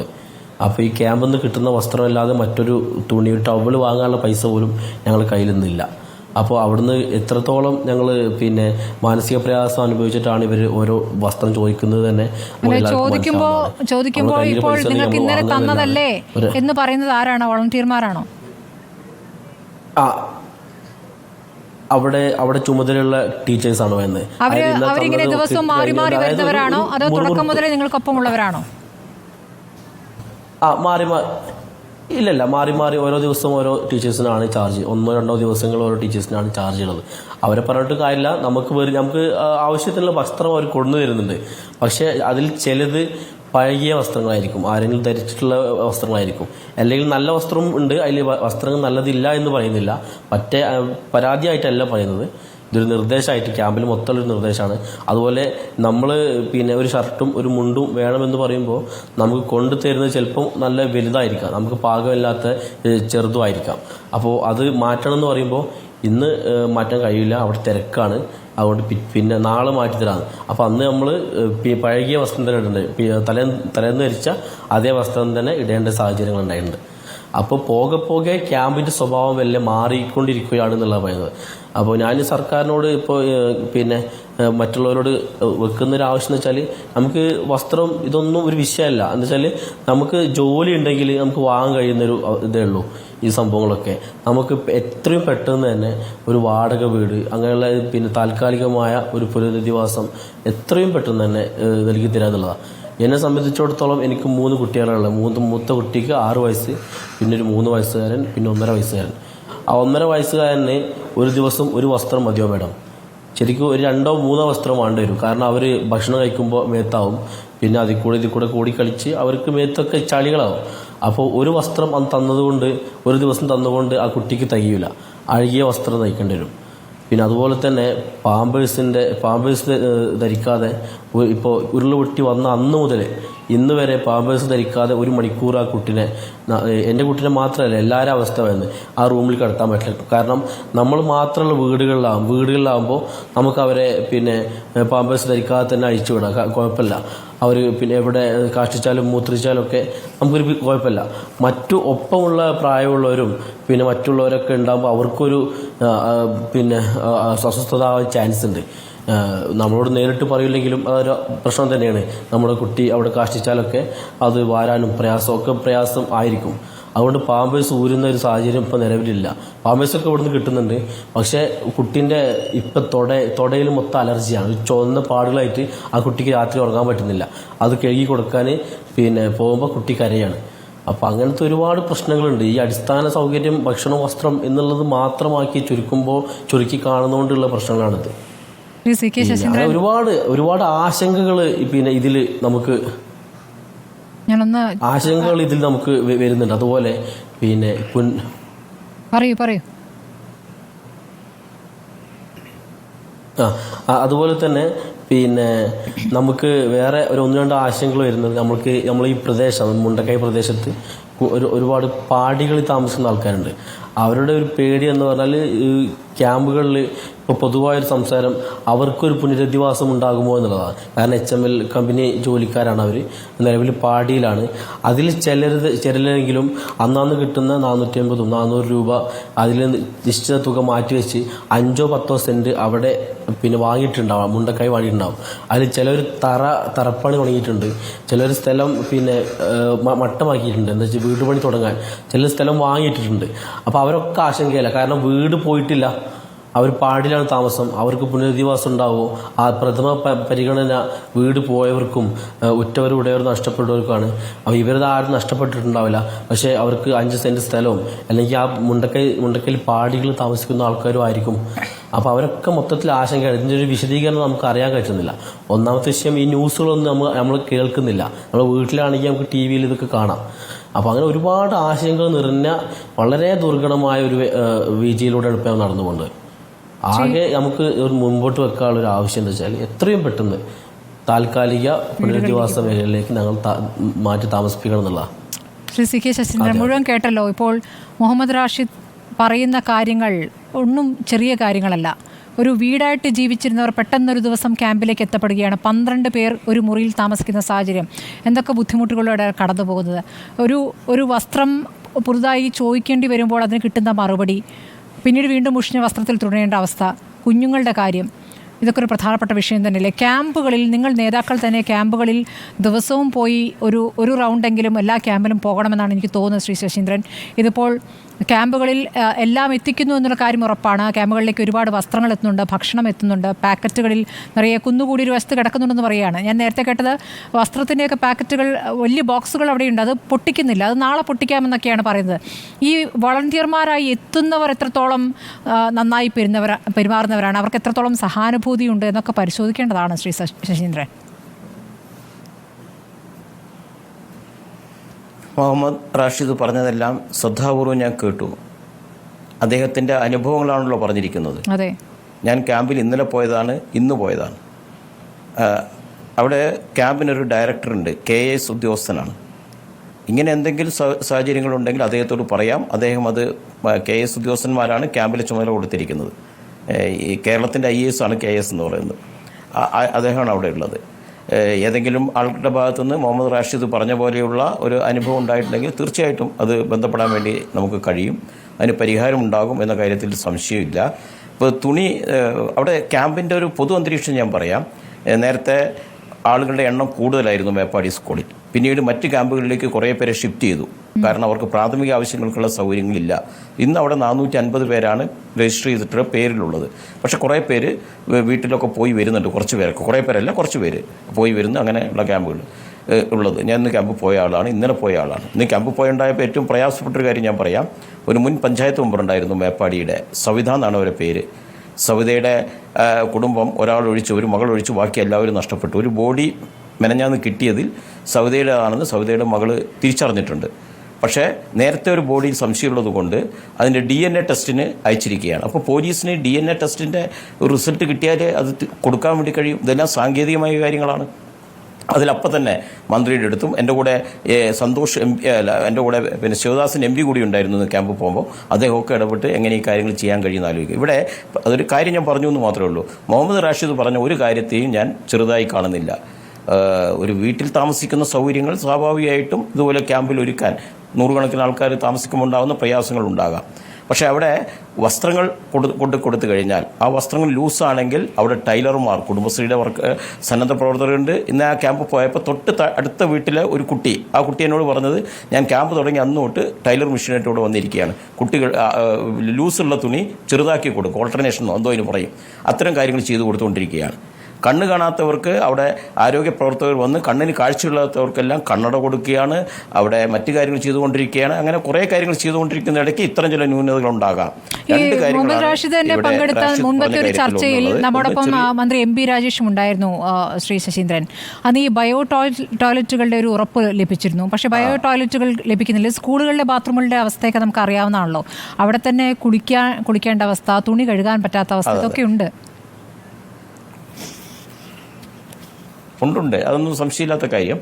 അപ്പോൾ ഈ ക്യാമ്പിൽ നിന്ന് കിട്ടുന്ന വസ്ത്രമല്ലാതെ മറ്റൊരു തുണി, ഒരു ടവൽ വാങ്ങാനുള്ള പൈസ പോലും ഞങ്ങളുടെ കയ്യിൽ നിന്നില്ല. അപ്പോൾ അവിടുന്ന് എത്രത്തോളം ഞങ്ങൾ മാനസിക പ്രയാസം അനുഭവിച്ചിട്ടാണ് ഇവർ ഓരോ വസ്ത്രം ചോദിക്കുന്നത് തന്നെ. ചോദിക്കുമ്പോൾ ഇപ്പോൾ നിങ്ങൾക്ക് ഇന്നലെ തന്നതല്ലേ എന്ന് പറയുന്നത് ആരാണോ? വോളണ്ടിയർമാരാണോ? അവിടെ ചുമതലയുള്ള ടീച്ചേഴ്സാണോ എന്ന്? അവരിങ്ങനെ ദിവസവും മാറി മാറി വരുന്നവരാണോ അതോ തുടക്കം മുതലേ നിങ്ങൾക്കൊപ്പം ഉള്ളവരാണോ? ഇല്ലല്ല, മാറി ഓരോ ദിവസവും ഓരോ ടീച്ചേഴ്സിനാണ് ചാർജ്. 1-2 ദിവസങ്ങൾ ഓരോ ടീച്ചേഴ്സിനാണ് ചാർജ് ഉള്ളത്. അവരെ പറഞ്ഞിട്ട് കാര്യമില്ല. നമുക്ക് ആവശ്യത്തിനുള്ള വസ്ത്രം അവർ കൊണ്ടു തരുന്നുണ്ട്. പക്ഷേ അതിൽ ചിലത് പഴകിയ വസ്ത്രങ്ങളായിരിക്കും, ആരെങ്കിലും ധരിച്ചിട്ടുള്ള വസ്ത്രങ്ങളായിരിക്കും. അല്ലെങ്കിൽ നല്ല വസ്ത്രവും ഉണ്ട്, അതിൽ വസ്ത്രങ്ങൾ നല്ലതില്ല എന്ന് പറയുന്നില്ല. പരാതിയായിട്ടല്ല പറയുന്നത്, ഇതൊരു നിർദ്ദേശമായിട്ട് ക്യാമ്പിൽ മൊത്തമുള്ളൊരു നിർദ്ദേശമാണ്. അതുപോലെ നമ്മൾ ഒരു ഷർട്ടും ഒരു മുണ്ടും വേണമെന്ന് പറയുമ്പോൾ നമുക്ക് കൊണ്ടു തരുന്നത് ചിലപ്പം നല്ല വലുതായിരിക്കാം, നമുക്ക് പാകമില്ലാത്ത ചെറുതുമായിരിക്കാം. അപ്പോൾ അത് മാറ്റണം എന്ന് പറയുമ്പോൾ ഇന്ന് മാറ്റാൻ കഴിയില്ല, അവിടെ തിരക്കാണ്, അതുകൊണ്ട് നാളെ മാറ്റിത്തരാണ്. അപ്പോൾ അന്ന് നമ്മൾ പഴകിയ വസ്ത്രം തന്നെ ഇടുന്നുണ്ട്, തലേന്ന് ധരിച്ച അതേ വസ്ത്രം തന്നെ ഇടേണ്ട സാഹചര്യങ്ങൾ ഉണ്ടായിട്ടുണ്ട്. അപ്പോൾ പോകെ ക്യാമ്പിൻ്റെ സ്വഭാവം വല്ല മാറിക്കൊണ്ടിരിക്കുകയാണെന്നുള്ളത് പറയുന്നത്. അപ്പോൾ ഞാൻ സർക്കാരിനോട് ഇപ്പോൾ മറ്റുള്ളവരോട് വെക്കുന്നൊരു ആവശ്യം എന്ന് വെച്ചാൽ, നമുക്ക് വസ്ത്രം ഇതൊന്നും ഒരു വിഷയമല്ല. എന്ന് വെച്ചാൽ നമുക്ക് ജോലി ഉണ്ടെങ്കിൽ നമുക്ക് വാങ്ങാൻ കഴിയുന്നൊരു ഇതേ ഉള്ളൂ. ഈ സംഭവങ്ങളൊക്കെ നമുക്ക് എത്രയും പെട്ടെന്ന് തന്നെ ഒരു വാടക വീട്, അങ്ങനെയുള്ള താൽക്കാലികമായ ഒരു പുനരധിവാസം എത്രയും പെട്ടെന്ന് തന്നെ നൽകി തരാന്നുള്ളതാണ്. എന്നെ സംബന്ധിച്ചിടത്തോളം എനിക്ക് 3 കുട്ടികളുള്ളത്. മൂത്ത കുട്ടിക്ക് 6 വയസ്സ്, പിന്നെ ഒരു 3 വയസ്സുകാരൻ, പിന്നെ 1.5 വയസ്സുകാരൻ. ആ 1.5 വയസ്സുകാരന് ഒരു ദിവസം ഒരു വസ്ത്രം മതിയോ മേഡം? ശരിക്കും ഒരു 2-3 വസ്ത്രം വേണ്ടി വരും. കാരണം അവർ ഭക്ഷണം കഴിക്കുമ്പോൾ മേത്താവും, പിന്നെ ഇതിൽ കൂടെ കൂടിക്കളിച്ച് അവർക്ക് മേത്തൊക്കെ ചളികളാവും. അപ്പോൾ ഒരു വസ്ത്രം തന്നതുകൊണ്ട്, ഒരു ദിവസം തന്നുകൊണ്ട് ആ കുട്ടിക്ക് തികയില്ല, അഴുകിയ വസ്ത്രം തയ്ക്കേണ്ടി വരും. പിന്നെ അതുപോലെ തന്നെ പാമ്പേഴ്സ് ധരിക്കാതെ ഇപ്പോൾ ഉരുളുപൊട്ടി വന്ന അന്ന് മുതൽ ഇന്ന് വരെ പാമ്പേഴ്സ് ധരിക്കാതെ 1 മണിക്കൂർ ആ കുട്ടിനെ, എൻ്റെ കുട്ടിനെ മാത്രമല്ല എല്ലാവരും അവസ്ഥ വരുന്നത്, ആ റൂമിൽ കിടത്താൻ പറ്റില്ല. കാരണം നമ്മൾ മാത്രമുള്ള വീടുകളിലാകുമ്പോൾ നമുക്ക് അവരെ പാമ്പേഴ്സ് ധരിക്കാതെ തന്നെ അഴിച്ചു വിടാം, കുഴപ്പമില്ല. അവർ എവിടെ കാഷ്ടിച്ചാലും മൂത്രിച്ചാലും ഒക്കെ നമുക്കൊരു കുഴപ്പമില്ല. മറ്റു ഒപ്പമുള്ള പ്രായമുള്ളവരും മറ്റുള്ളവരൊക്കെ ഉണ്ടാകുമ്പോൾ അവർക്കൊരു അസ്വസ്ഥത ആവാൻ ചാൻസ് ഉണ്ട്. നമ്മളോട് നേരിട്ട് പറയില്ലെങ്കിലും അതൊരു പ്രശ്നം തന്നെയാണ്. നമ്മുടെ കുട്ടി അവിടെ കാഷ്ടിച്ചാലൊക്കെ അത് വാരാനും പ്രയാസം ആയിരിക്കും. അതുകൊണ്ട് പാമ്പേഴ്സ് ഊരുന്ന ഒരു സാഹചര്യം ഇപ്പോൾ നിലവിലില്ല. പാമ്പേഴ്സൊക്കെ ഇവിടുന്ന് കിട്ടുന്നുണ്ട്, പക്ഷേ കുട്ടീൻ്റെ ഇപ്പം തൊടയിൽ മൊത്തം അലർജിയാണ്, ചുവന്ന പാടുകളായിട്ട് ആ കുട്ടിക്ക് രാത്രി ഉറങ്ങാൻ പറ്റുന്നില്ല. അത് കഴുകി കൊടുക്കാൻ പോകുമ്പോൾ കുട്ടി കരയാണ്. അപ്പോൾ അങ്ങനത്തെ ഒരുപാട് പ്രശ്നങ്ങളുണ്ട്. ഈ അടിസ്ഥാന സൗകര്യം, ഭക്ഷണം, വസ്ത്രം എന്നുള്ളത് മാത്രമാക്കി ചുരുക്കി കാണുന്നതുകൊണ്ടുള്ള പ്രശ്നങ്ങളാണിത്. ഒരുപാട് ആശങ്കകൾ ഇതിൽ നമുക്ക് ആശങ്കകൾ ഇതിൽ നമുക്ക് വരുന്നുണ്ട്. അതുപോലെ പറയൂ അതുപോലെ തന്നെ പിന്നെ നമുക്ക് വേറെ ഒരു 1-2 ആശങ്കകൾ വരുന്നത് നമ്മൾ ഈ പ്രദേശം മുണ്ടക്കൈ പ്രദേശത്ത് ഒരുപാട് പാടികളിൽ താമസിക്കുന്ന ആൾക്കാരുണ്ട്. അവരുടെ ഒരു പേടി എന്ന് പറഞ്ഞാൽ ഈ ക്യാമ്പുകളിൽ ഇപ്പോൾ പൊതുവായൊരു സംസാരം അവർക്കൊരു പുനരധിവാസം ഉണ്ടാകുമോ എന്നുള്ളതാണ്. കാരണം HML കമ്പനി ജോലിക്കാരാണ് അവർ, നിലവിൽ പാടിയിലാണ്. അതിൽ ചിലരെങ്കിലും അന്നാന്ന് കിട്ടുന്ന 450-400 രൂപ അതിൽ നിശ്ചിത തുക മാറ്റിവെച്ച് 5-10 സെന്റ് അവിടെ പിന്നെ വാങ്ങിയിട്ടുണ്ടാവും, മുണ്ടക്കായി വാങ്ങിയിട്ടുണ്ടാവും. അതിൽ ചിലർ തറപ്പണി തുടങ്ങിയിട്ടുണ്ട്, ചിലർ സ്ഥലം പിന്നെ മട്ടമാക്കിയിട്ടുണ്ട്, എന്താ വെച്ചാൽ വീട് പണി തുടങ്ങാൻ ചില സ്ഥലം വാങ്ങിയിട്ടിട്ടുണ്ട്. അപ്പോൾ അവരൊക്കെ ആശങ്കയില്ല, കാരണം വീട് പോയിട്ടില്ല, അവർ പാടിലാണ് താമസം, അവർക്ക് പുനരധിവാസം ഉണ്ടാവുമോ? ആ പ്രഥമ പരിഗണന വീട് പോയവർക്കും ഉറ്റവരും ഉടയവരും നഷ്ടപ്പെട്ടവർക്കാണ്. അപ്പോൾ ഇവരത് ആരും നഷ്ടപ്പെട്ടിട്ടുണ്ടാവില്ല, പക്ഷേ അവർക്ക് 5 സെന്റ് സ്ഥലവും അല്ലെങ്കിൽ ആ മുണ്ടക്കയിൽ പാടികൾ താമസിക്കുന്ന ആൾക്കാരും ആയിരിക്കും. അപ്പോൾ അവരൊക്കെ മൊത്തത്തിൽ ആശങ്കയാണ്. ഇതിൻ്റെ ഒരു വിശദീകരണം നമുക്ക് അറിയാൻ പറ്റുന്നില്ല. ഒന്നാമത്തെ വിഷയം, ഈ ന്യൂസുകളൊന്നും നമ്മൾ കേൾക്കുന്നില്ല. നമ്മൾ വീട്ടിലാണെങ്കിൽ നമുക്ക് TV ഇതൊക്കെ കാണാം. അപ്പോൾ അങ്ങനെ ഒരുപാട് ആശങ്കകൾ നിറഞ്ഞ വളരെ ദുർഘടമായ ഒരു വീഴ്ചയിലൂടെയാണ് ഇപ്പോൾ നടന്നുകൊണ്ട്. ആകെ നമുക്ക് ഒരു മുൻപോട്ട് വെക്കാനുള്ള ഒരു ആവശ്യം എന്താ വെച്ചാൽ എത്രയും പെട്ടെന്ന് താൽക്കാലിക പുനരധിവാസ മേഖലയിലേക്ക് ഞങ്ങൾ മാറ്റി താമസിപ്പിക്കണം എന്നുള്ളതാണ്. ശ്രീ CK ശശീന്ദ്രൻ, മുഴുവൻ കേട്ടല്ലോ. ഇപ്പോൾ മുഹമ്മദ് റാഷിദ് പറയുന്ന കാര്യങ്ങൾ ഒന്നും ചെറിയ കാര്യങ്ങളല്ല. ഒരു വീടായിട്ട് ജീവിച്ചിരുന്നവർ പെട്ടെന്നൊരു ദിവസം ക്യാമ്പിലേക്ക് എത്തപ്പെടുകയാണ്. 12 പേർ ഒരു മുറിയിൽ താമസിക്കുന്ന സാഹചര്യം. എന്തൊക്കെ ബുദ്ധിമുട്ടുകളോടെ കടന്നു പോകുന്നത്. ഒരു വസ്ത്രം പുതുതായി ചോദിക്കേണ്ടി വരുമ്പോൾ അതിന് കിട്ടുന്ന മറുപടി, പിന്നീട് വീണ്ടും മുഷിഞ്ഞ വസ്ത്രത്തിൽ തുടരേണ്ട അവസ്ഥ, കുഞ്ഞുങ്ങളുടെ കാര്യം, ഇതൊക്കെ ഒരു പ്രധാനപ്പെട്ട വിഷയം തന്നെയല്ലേ. ക്യാമ്പുകളിൽ നിങ്ങൾ നേതാക്കൾ തന്നെ ക്യാമ്പുകളിൽ ദിവസവും പോയി ഒരു റൗണ്ടെങ്കിലും എല്ലാ ക്യാമ്പിലും പോകണമെന്നാണ് എനിക്ക് തോന്നുന്നത് ശ്രീ ശശീന്ദ്രൻ. ഇതിപ്പോൾ ക്യാമ്പുകളിൽ എല്ലാം എത്തിക്കുന്നു എന്നുള്ള കാര്യം ഉറപ്പാണ്. ക്യാമ്പുകളിലേക്ക് ഒരുപാട് വസ്ത്രങ്ങൾ എത്തുന്നുണ്ട്, ഭക്ഷണം എത്തുന്നുണ്ട്, പാക്കറ്റുകളിൽ നിറയെ കുന്നുകൂടി ഒരു വസ്തു കിടക്കുന്നുണ്ടെന്ന് പറയുകയാണ്. ഞാൻ നേരത്തെ കേട്ടത് വസ്ത്രത്തിൻ്റെയൊക്കെ പാക്കറ്റുകൾ വലിയ ബോക്സുകൾ അവിടെയുണ്ട്, അത് പൊട്ടിക്കുന്നില്ല, അത് നാളെ പൊട്ടിക്കാമെന്നൊക്കെയാണ് പറയുന്നത്. ഈ വോളണ്ടിയർമാരായി എത്തുന്നവർ എത്രത്തോളം നന്നായി പെരുമാറുന്നവരാണ്, അവർക്ക് എത്രത്തോളം സഹാനുഭൂതിയുണ്ട് എന്നൊക്കെ പരിശോധിക്കേണ്ടതാണ് ശ്രീ ശശീന്ദ്രൻ. മുഹമ്മദ് റാഷിദ് പറഞ്ഞതെല്ലാം ശ്രദ്ധാപൂർവം ഞാൻ കേട്ടു. അദ്ദേഹത്തിൻ്റെ അനുഭവങ്ങളാണല്ലോ പറഞ്ഞിരിക്കുന്നത്. അതെ, ഞാൻ ക്യാമ്പിൽ ഇന്നലെ പോയതാണ്, ഇന്ന് പോയതാണ്. അവിടെ ക്യാമ്പിനൊരു ഡയറക്ടറുണ്ട്, KS ഉദ്യോഗസ്ഥനാണ്. ഇങ്ങനെ എന്തെങ്കിലും സാഹചര്യങ്ങളുണ്ടെങ്കിൽ അദ്ദേഹത്തോട് പറയാം. അദ്ദേഹം അത് KS ഉദ്യോഗസ്ഥന്മാരാണ് ക്യാമ്പിലെ ചുമതല കൊടുത്തിരിക്കുന്നത്. ഈ കേരളത്തിൻ്റെ IAS ആണ് KS എന്ന് പറയുന്നത്. അദ്ദേഹമാണ് അവിടെ ഉള്ളത്. ഏതെങ്കിലും ആളുടെ ഭാഗത്തുനിന്ന് മുഹമ്മദ് റാഷിദ് പറഞ്ഞ പോലെയുള്ള ഒരു അനുഭവം ഉണ്ടായിട്ടുണ്ടെങ്കിൽ തീർച്ചയായിട്ടും അത് ബന്ധപ്പെടാൻ വേണ്ടി നമുക്ക് കഴിയും. അതിന് പരിഹാരം ഉണ്ടാകും എന്ന കാര്യത്തിൽ സംശയമില്ല. ഇപ്പോൾ അവിടെ ക്യാമ്പിൻ്റെ ഒരു പൊതു അന്തരീക്ഷം ഞാൻ പറയാം. നേരത്തെ ആളുകളുടെ എണ്ണം കൂടുതലായിരുന്നു മേപ്പാടി സ്കൂളിൽ. പിന്നീട് മറ്റ് ക്യാമ്പുകളിലേക്ക് കുറേ പേരെ ഷിഫ്റ്റ് ചെയ്തു, കാരണം അവർക്ക് പ്രാഥമിക ആവശ്യങ്ങൾക്കുള്ള സൗകര്യങ്ങളില്ല. ഇന്ന് അവിടെ 450 പേരാണ് രജിസ്റ്റർ ചെയ്തിട്ടുള്ള പേരിലുള്ളത്. പക്ഷേ കുറേ പേര് വീട്ടിലൊക്കെ പോയി വരുന്നുണ്ട്, കുറച്ച് പേരൊക്കെ, കുറേ പേരല്ല കുറച്ച് പേര് പോയി വരുന്നു. അങ്ങനെയുള്ള ക്യാമ്പുകൾ ഉള്ളത്. ഞാൻ ഇന്ന് ക്യാമ്പ് പോയ ആളാണ്, ഇന്നലെ പോയ ആളാണ്. ഇന്ന് ക്യാമ്പ് പോയുണ്ടായപ്പോൾ ഏറ്റവും പ്രയാസപ്പെട്ടൊരു കാര്യം ഞാൻ പറയാം. ഒരു മുൻ പഞ്ചായത്ത് മെമ്പറുണ്ടായിരുന്നു മേപ്പാടിയുടെ, സവിത എന്നാണ് അവരുടെ പേര്. സവിതയുടെ കുടുംബം ഒരാളൊഴിച്ച്, ഒരു മകളൊഴിച്ച് ബാക്കി എല്ലാവരും നഷ്ടപ്പെട്ടു. ഒരു ബോഡി മെനഞ്ഞാന്ന് കിട്ടിയതിൽ സവിതയുടെ ആണെന്ന് സവിതയുടെ മകൾ തിരിച്ചറിഞ്ഞിട്ടുണ്ട്. പക്ഷേ നേരത്തെ ഒരു ബോഡിയിൽ സംശയമുള്ളത് കൊണ്ട് അതിൻ്റെ DNA ടെസ്റ്റിന് അയച്ചിരിക്കുകയാണ്. അപ്പോൾ പോലീസിന് DNA ടെസ്റ്റിൻ്റെ റിസൾട്ട് കിട്ടിയാലേ അത് കൊടുക്കാൻ വേണ്ടി കഴിയും. ഇതെല്ലാം സാങ്കേതികമായ കാര്യങ്ങളാണ്. അതിലപ്പം തന്നെ മന്ത്രിയുടെ അടുത്തും എൻ്റെ കൂടെ സന്തോഷ് എൻ്റെ കൂടെ പിന്നെ ശിവദാസൻ MP കൂടി ഉണ്ടായിരുന്നു ക്യാമ്പ് പോകുമ്പോൾ. അദ്ദേഹമൊക്കെ ഇടപെട്ട് എങ്ങനെ ഈ കാര്യങ്ങൾ ചെയ്യാൻ കഴിയുമെന്ന് ആലോചിക്കും. ഇവിടെ അതൊരു കാര്യം ഞാൻ പറഞ്ഞു എന്ന് മാത്രമേ ഉള്ളൂ. മുഹമ്മദ് റാഷിദ് പറഞ്ഞ ഒരു കാര്യത്തെയും ഞാൻ ചെറുതായി കാണുന്നില്ല. ഒരു വീട്ടിൽ താമസിക്കുന്ന സൗകര്യങ്ങൾ സ്വാഭാവികമായിട്ടും ഇതുപോലെ ക്യാമ്പിൽ ഒരുക്കാൻ നൂറുകണക്കിന് ആൾക്കാർ താമസിക്കുമ്പോൾ ഉണ്ടാകുന്ന പ്രയാസങ്ങൾ ഉണ്ടാകാം. പക്ഷേ അവിടെ വസ്ത്രങ്ങൾ കൊടുത്തു കഴിഞ്ഞാൽ ആ വസ്ത്രങ്ങൾ ലൂസാണെങ്കിൽ അവിടെ ടൈലർമാർ, കുടുംബശ്രീയുടെ സന്നദ്ധ പ്രവർത്തകരുണ്ട്. ഇന്ന് ആ ക്യാമ്പ് പോയപ്പോൾ അടുത്ത വീട്ടിലെ ഒരു കുട്ടി, ആ കുട്ടി എന്നോട് പറഞ്ഞത്, ഞാൻ ക്യാമ്പ് തുടങ്ങി അന്ന് തൊട്ട് ടൈലർ മെഷീനായിട്ട് ഇവിടെ വന്നിരിക്കുകയാണ്. കുട്ടികൾ ലൂസുള്ള തുണി ചെറുതാക്കി കൊടുക്കും, ഓൾട്ടർനേഷൻ എന്തോ അതിന് പറയും. അത്തരം കാര്യങ്ങൾ ചെയ്തു കൊടുത്തുകൊണ്ടിരിക്കുകയാണ്. കണ്ണ് കാണാത്തവർക്ക് അവിടെ ആരോഗ്യ പ്രവർത്തകർ വന്ന് കണ്ണിന് കാഴ്ചയില്ലാത്തവർക്കെല്ലാം കണ്ണട കൊടുക്കുകയാണ്. അവിടെ മറ്റു കാര്യങ്ങൾ ചെയ്തുകൊണ്ടിരിക്കുകയാണ്. അങ്ങനെ കുറേ കാര്യങ്ങൾ ചെയ്തുകൊണ്ടിരിക്കുന്ന ഇടയ്ക്ക് ഇത്തരം ചില ന്യൂനതകൾ ഉണ്ടാകാം. മുഹമ്മദ് റാഷിദ് തന്നെ പങ്കെടുത്ത മുൻപത്തെ ഒരു ചർച്ചയിൽ നമ്മോടൊപ്പം മന്ത്രി MP രാജേഷും ഉണ്ടായിരുന്നു ശ്രീ ശശീന്ദ്രൻ. അന്ന് ഈ ബയോ ടോയ്ലറ്റുകളുടെ ഒരു ഉറപ്പ് ലഭിച്ചിരുന്നു. പക്ഷേ ബയോ ടോയ്ലറ്റുകൾ ലഭിക്കുന്നില്ല. സ്കൂളുകളിലെ ബാത്റൂമുകളുടെ അവസ്ഥയൊക്കെ നമുക്ക് അറിയാവുന്നതാണല്ലോ. അവിടെ തന്നെ കുളിക്കേണ്ട അവസ്ഥ, തുണി കഴുകാൻ പറ്റാത്ത അവസ്ഥ, ഇതൊക്കെ ഉണ്ട്. ഉണ്ട്, അതൊന്നും സംശയമില്ലാത്ത കാര്യം.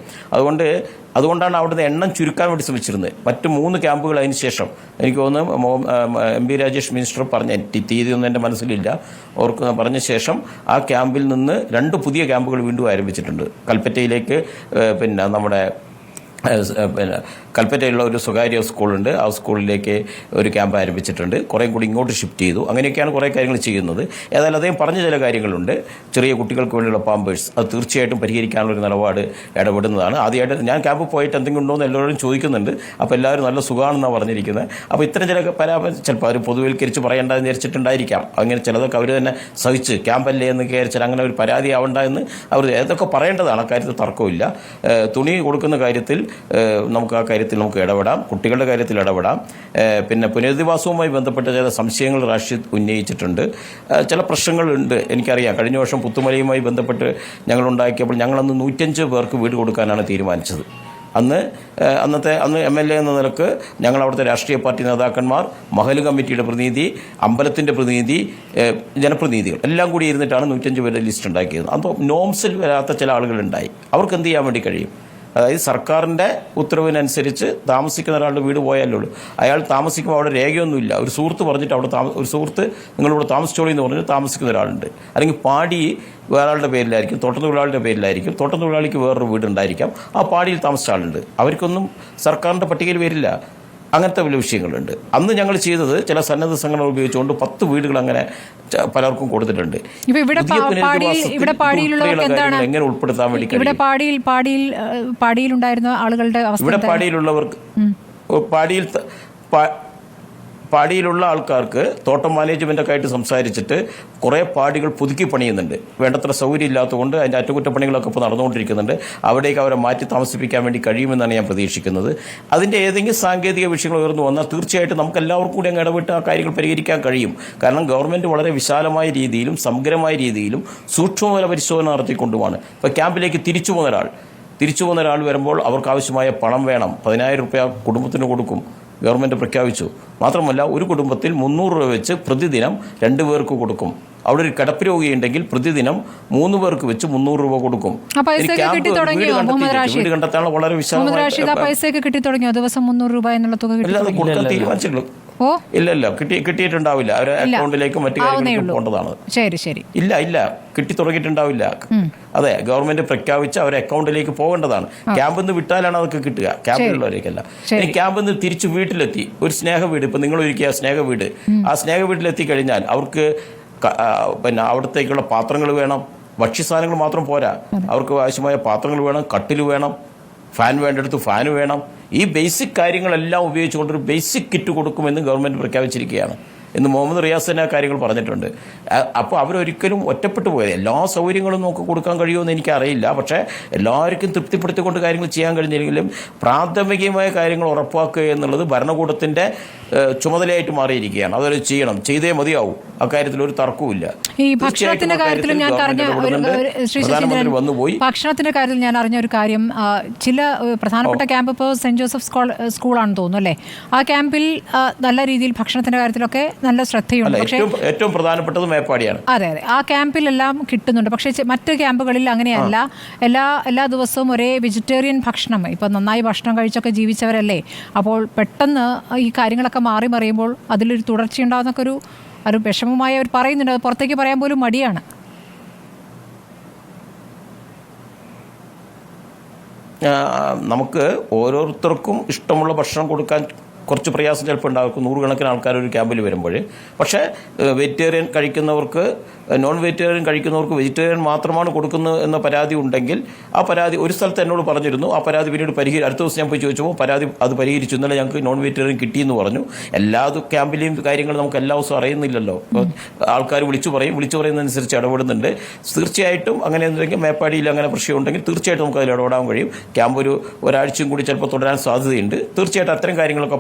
അതുകൊണ്ടാണ് അവിടുന്ന് എണ്ണം ചുരുക്കാൻ വേണ്ടി ശ്രമിച്ചിരുന്നത്. മറ്റ് 3 ക്യാമ്പുകൾ അതിന് ശേഷം എനിക്ക് തോന്നുന്നു എം പി രാജേഷ് മിനിസ്റ്റർ പറഞ്ഞ തീയതിയൊന്നും എൻ്റെ മനസ്സിലില്ല, പറഞ്ഞ ശേഷം ആ ക്യാമ്പിൽ നിന്ന് 2 പുതിയ ക്യാമ്പുകൾ വീണ്ടും ആരംഭിച്ചിട്ടുണ്ട്. കൽപ്പറ്റയിലേക്ക് പിന്നെ നമ്മുടെ കൽപ്പറ്റയിലുള്ള ഒരു സ്വകാര്യ സ്കൂളുണ്ട്, ആ സ്കൂളിലേക്ക് ഒരു ക്യാമ്പ് ആരംഭിച്ചിട്ടുണ്ട്. കുറേ കൂടി ഇങ്ങോട്ട് ഷിഫ്റ്റ് ചെയ്തു. അങ്ങനെയൊക്കെയാണ് കുറേ കാര്യങ്ങൾ ചെയ്യുന്നത്. ഏതായാലും അദ്ദേഹം പറഞ്ഞ ചില കാര്യങ്ങളുണ്ട്. ചെറിയ കുട്ടികൾക്ക് വേണ്ടിയുള്ള പാമ്പേഴ്സ് അത് തീർച്ചയായിട്ടും പരിഹരിക്കാനുള്ളൊരു നിലപാട് ഇടപെടുന്നതാണ്. ആദ്യമായിട്ട് ഞാൻ ക്യാമ്പ് പോയിട്ട് എന്തെങ്കിലും ഉണ്ടോ എന്ന് എല്ലാവരും ചോദിക്കുന്നുണ്ട്. അപ്പോൾ എല്ലാവരും നല്ല സുഖമാണെന്നാണ് പറഞ്ഞിരിക്കുന്നത്. അപ്പോൾ ഇത്തരം ചില ചിലപ്പോൾ അവർ പൊതുവൽക്കരിച്ച് പറയേണ്ടതെന്ന് വിചാരിച്ചിട്ടുണ്ടായിരിക്കാം. അങ്ങനെ ചിലതൊക്കെ അവർ തന്നെ സഹിച്ച് ക്യാമ്പല്ലേ എന്ന് വിചാരിച്ചാൽ അങ്ങനെ ഒരു പരാതി ആവണ്ട എന്ന് അവർ ഏതൊക്കെ പറയേണ്ടതാണ്. അക്കാര്യത്തിൽ തർക്കമില്ല. തുണി കൊടുക്കുന്ന കാര്യത്തിൽ നമുക്ക് നമുക്ക് ഇടപെടാം, കുട്ടികളുടെ കാര്യത്തിൽ ഇടപെടാം. പിന്നെ പുനരധിവാസവുമായി ബന്ധപ്പെട്ട ചില സംശയങ്ങൾ റാഷിദ് ഉന്നയിച്ചിട്ടുണ്ട്. ചില പ്രശ്നങ്ങളുണ്ട്, എനിക്കറിയാം. കഴിഞ്ഞ വർഷം പുത്തുമലയുമായി ബന്ധപ്പെട്ട് ഞങ്ങളുണ്ടാക്കിയപ്പോൾ ഞങ്ങളന്ന് 105 പേർക്ക് വീട് കൊടുക്കാനാണ് തീരുമാനിച്ചത്. അന്ന് MLA എന്ന നിലക്ക് ഞങ്ങൾ അവിടുത്തെ രാഷ്ട്രീയ പാർട്ടി നേതാക്കന്മാർ, മഹൽ കമ്മിറ്റിയുടെ പ്രതിനിധി, അമ്പലത്തിൻ്റെ പ്രതിനിധി, ജനപ്രതിനിധികൾ എല്ലാം കൂടി ഇരുന്നിട്ടാണ് 105 പേരുടെ ലിസ്റ്റ് ഉണ്ടാക്കിയത്. അപ്പോൾ നോംസിൽ വരാത്ത ചില ആളുകളുണ്ടായി. അവർക്ക് എന്ത് ചെയ്യാൻ വേണ്ടി കഴിയും? അതായത് സർക്കാരിൻ്റെ ഉത്തരവിനനുസരിച്ച് താമസിക്കുന്ന ഒരാളുടെ വീട് പോയാലേ ഉള്ളൂ. അയാൾ താമസിക്കുമ്പോൾ അവിടെ രേഖയൊന്നുമില്ല. ഒരു സുഹൃത്ത് പറഞ്ഞിട്ട് ഒരു സുഹൃത്ത് നിങ്ങളിവിടെ താമസിച്ചോളി എന്ന് പറഞ്ഞിട്ട് താമസിക്കുന്ന ഒരാളുണ്ട്. അല്ലെങ്കിൽ പാടി വേറൊരാളുടെ പേരിലായിരിക്കും, തോട്ടത്തൊഴിലാളിയുടെ പേരിലായിരിക്കും, തോട്ടത്തൊഴിലാളിക്ക് വേറൊരു വീടുണ്ടായിരിക്കാം, ആ പാടിയിൽ താമസിച്ച ആളുണ്ട്. അവർക്കൊന്നും സർക്കാരിൻ്റെ പട്ടികയിൽ വരില്ല. അങ്ങനത്തെ വലിയ വിഷയങ്ങളുണ്ട്. അന്ന് ഞങ്ങൾ ചെയ്തത് ചില സന്നദ്ധ സംഘടനകൾ ഉപയോഗിച്ചുകൊണ്ട് 10 വീടുകൾ അങ്ങനെ പലർക്കും കൊടുത്തിട്ടുണ്ട്. എങ്ങനെ ഉൾപ്പെടുത്താൻ വേണ്ടി പാടിയിലുണ്ടായിരുന്ന ആളുകളുടെ ഇവിടെ പാടിയിലുള്ളവർക്ക് പാടിയിലുള്ള ആൾക്കാർക്ക് തോട്ടം മാനേജ്മെൻറ്റൊക്കെ ആയിട്ട് സംസാരിച്ചിട്ട് കുറേ പാടികൾ പുതുക്കി പണിയുന്നുണ്ട്. വേണ്ടത്ര സൗകര്യം ഇല്ലാത്തതുകൊണ്ട് അതിൻ്റെ അറ്റകുറ്റപ്പണികളൊക്കെ ഇപ്പോൾ നടന്നുകൊണ്ടിരിക്കുന്നുണ്ട്. അവിടേക്ക് അവരെ മാറ്റി താമസിപ്പിക്കാൻ വേണ്ടി കഴിയുമെന്നാണ് ഞാൻ പ്രതീക്ഷിക്കുന്നത്. അതിൻ്റെ ഏതെങ്കിലും സാങ്കേതിക വിഷയങ്ങൾ ഉയർന്നു വന്നാൽ തീർച്ചയായിട്ടും നമുക്ക് എല്ലാവർക്കും കൂടി അങ്ങ് ഇടപെട്ട് ആ കാര്യങ്ങൾ പരിഹരിക്കാൻ കഴിയും. കാരണം ഗവൺമെൻറ് വളരെ വിശാലമായ രീതിയിലും സമഗ്രമായ രീതിയിലും സൂക്ഷ്മമായ പരിശോധന നടത്തിക്കൊണ്ടുമാണ്. ഇപ്പോൾ ക്യാമ്പിലേക്ക് തിരിച്ചു പോകുന്ന ഒരാൾ വരുമ്പോൾ അവർക്ക് ആവശ്യമായ പണം വേണം. 10,000 രൂപ കുടുംബത്തിന് കൊടുക്കും, ഗവൺമെൻറ് പ്രഖ്യാപിച്ചു. മാത്രമല്ല ഒരു കുടുംബത്തിൽ 300 രൂപ വെച്ച് പ്രതിദിനം 2 പേർക്ക് കൊടുക്കും. അവിടെ ഒരു കിടപ്പ് രോഗിയുണ്ടെങ്കിൽ പ്രതിദിനം 3 പേർക്ക് വെച്ച് 300 രൂപ കൊടുക്കും. വീട് കണ്ടെത്താനുള്ള വളരെ വിശാലമായ പൈസയൊക്കെ കിട്ടി തുടങ്ങിയോ? ദിവസം 300 രൂപ എന്നുള്ള തുക കൊടുക്കാൻ തീരുമാനിച്ചുള്ളൂ. ഇല്ല കിട്ടിയിട്ടുണ്ടാവില്ല. അവരുടെ അക്കൗണ്ടിലേക്കും മറ്റു കാര്യങ്ങളിലേക്കും പോകേണ്ടതാണ്. ഇല്ല കിട്ടി തുടങ്ങിയിട്ടുണ്ടാവില്ല. അതെ, ഗവൺമെന്റ് പ്രഖ്യാപിച്ച് അവരെ അക്കൗണ്ടിലേക്ക് പോകേണ്ടതാണ്. ക്യാമ്പിൽ നിന്ന് വിട്ടാലാണ് അതൊക്കെ കിട്ടുക, ക്യാമ്പിലുള്ളവരേക്കല്ല. ഇനി ക്യാമ്പിൽ നിന്ന് തിരിച്ച് വീട്ടിലെത്തി ഒരു സ്നേഹ വീട്, ഇപ്പം നിങ്ങൾ ഒരുക്കിയ സ്നേഹ വീട്, ആ സ്നേഹ വീട്ടിലെത്തി കഴിഞ്ഞാൽ അവർക്ക് പിന്നെ അവിടത്തേക്കുള്ള പാത്രങ്ങൾ വേണം. ഭക്ഷ്യസാധനങ്ങൾ മാത്രം പോരാ, അവർക്ക് ആവശ്യമായ പാത്രങ്ങൾ വേണം, കട്ടിൽ വേണം, ഫാൻ വേണ്ടെടുത്ത് ഫാന് വേണം. ഈ ബേസിക് കാര്യങ്ങളെല്ലാം ഉപയോഗിച്ചുകൊണ്ടൊരു ബേസിക് കിറ്റ് കൊടുക്കുമെന്ന് ഗവൺമെൻറ് പ്രഖ്യാപിച്ചിരിക്കുകയാണ്. ഇന്ന് മുഹമ്മദ് റിയാസ് തന്നെ ആ കാര്യങ്ങൾ പറഞ്ഞിട്ടുണ്ട്. അപ്പോൾ അവരൊരിക്കലും ഒറ്റപ്പെട്ടു പോയത്. എല്ലാ സൗകര്യങ്ങളും നമുക്ക് കൊടുക്കാൻ കഴിയുമെന്ന് എനിക്കറിയില്ല. പക്ഷേ എല്ലാവർക്കും തൃപ്തിപ്പെടുത്തിക്കൊണ്ട് കാര്യങ്ങൾ ചെയ്യാൻ കഴിഞ്ഞില്ലെങ്കിലും പ്രാഥമികമായ കാര്യങ്ങൾ ഉറപ്പാക്കുക എന്നുള്ളത് ഭരണകൂടത്തിൻ്റെ ചുമതലയായിട്ട് മാറിയിരിക്കുകയാണ്. അതൊരു ചെയ്തേ മതിയാവും. അക്കാര്യത്തിൽ ഒരു തർക്കവുമില്ല. ഈ ഭക്ഷണത്തിന്റെ കാര്യത്തിൽ ഞാൻ ഭക്ഷണത്തിന്റെ കാര്യത്തിൽ ഞാൻ അറിഞ്ഞ ഒരു കാര്യം, ചില പ്രധാനപ്പെട്ട ക്യാമ്പ് ഇപ്പോൾ സെന്റ് ജോസഫ് സ്കൂളാണെന്ന് തോന്നുന്നു അല്ലേ? ആ ക്യാമ്പിൽ നല്ല രീതിയിൽ ഭക്ഷണത്തിന്റെ കാര്യത്തിലൊക്കെ നല്ല ശ്രദ്ധയുണ്ട്. പക്ഷേ ഏറ്റവും പ്രധാനപ്പെട്ടത് മേപ്പാടിയാണ്. അതെ, ആ ക്യാമ്പിലെല്ലാം കിട്ടുന്നുണ്ട്. പക്ഷേ മറ്റ് ക്യാമ്പുകളിൽ അങ്ങനെയല്ല. എല്ലാ ദിവസവും ഒരേ വെജിറ്റേറിയൻ ഭക്ഷണം, ഇപ്പം നന്നായി ഭക്ഷണം കഴിച്ചൊക്കെ ജീവിച്ചവരല്ലേ. അപ്പോൾ പെട്ടെന്ന് ഈ കാര്യങ്ങളൊക്കെ മാറി മറിയുമ്പോൾ അതിലൊരു തുടർച്ചയുണ്ടാകുന്നൊക്കെ ഒരു വിഷമമായി അവർ പറയുന്നുണ്ട്. അത് പുറത്തേക്ക് പറയാൻ പോലും മടിയാണ്. നമുക്ക് ഓരോരുത്തർക്കും ഇഷ്ടമുള്ള ഭക്ഷണം കൊടുക്കാൻ കുറച്ച് പ്രയാസം ചിലപ്പോൾ ഉണ്ടാക്കും. 100 കണക്കിന് ആൾക്കാർ ഒരു ക്യാമ്പിൽ വരുമ്പോൾ. പക്ഷേ വെജിറ്റേറിയൻ കഴിക്കുന്നവർക്ക്, നോൺ വെജിറ്റേറിയൻ കഴിക്കുന്നവർക്ക് വെജിറ്റേറിയൻ മാത്രമാണ് കൊടുക്കുന്നത് എന്ന പരാതി ഉണ്ടെങ്കിൽ ആ പരാതി ഒരു സ്ഥലത്ത് എന്നോട് പറഞ്ഞിരുന്നു. ആ പരാതി പിന്നീട് അടുത്ത ദിവസം ഞാൻ പോയി ചോദിച്ചപ്പോൾ പരാതി അത് പരിഹരിച്ചു. ഇന്നലെ ഞങ്ങൾക്ക് നോൺ വെജിറ്റേറിയൻ കിട്ടിയെന്ന് പറഞ്ഞു. എല്ലാ ക്യാമ്പിലെയും കാര്യങ്ങൾ നമുക്ക് എല്ലാ ദിവസവും അറിയുന്നില്ലല്ലോ. ആൾക്കാർ വിളിച്ചു പറയുന്നതനുസരിച്ച് ഇടപെടുന്നുണ്ട്. തീർച്ചയായിട്ടും അങ്ങനെ എന്തെങ്കിലും മേപ്പാടിയിൽ അങ്ങനെ പ്രശ്നമുണ്ടെങ്കിൽ തീർച്ചയായിട്ടും നമുക്ക് അതിൽ ഇടപെടാൻ കഴിയും. ക്യാമ്പ് ഒരാഴ്ചയും കൂടി ചിലപ്പോൾ തുടരാൻ സാധ്യതയുണ്ട്. തീർച്ചയായിട്ടും അത്തരം കാര്യങ്ങളൊക്കെ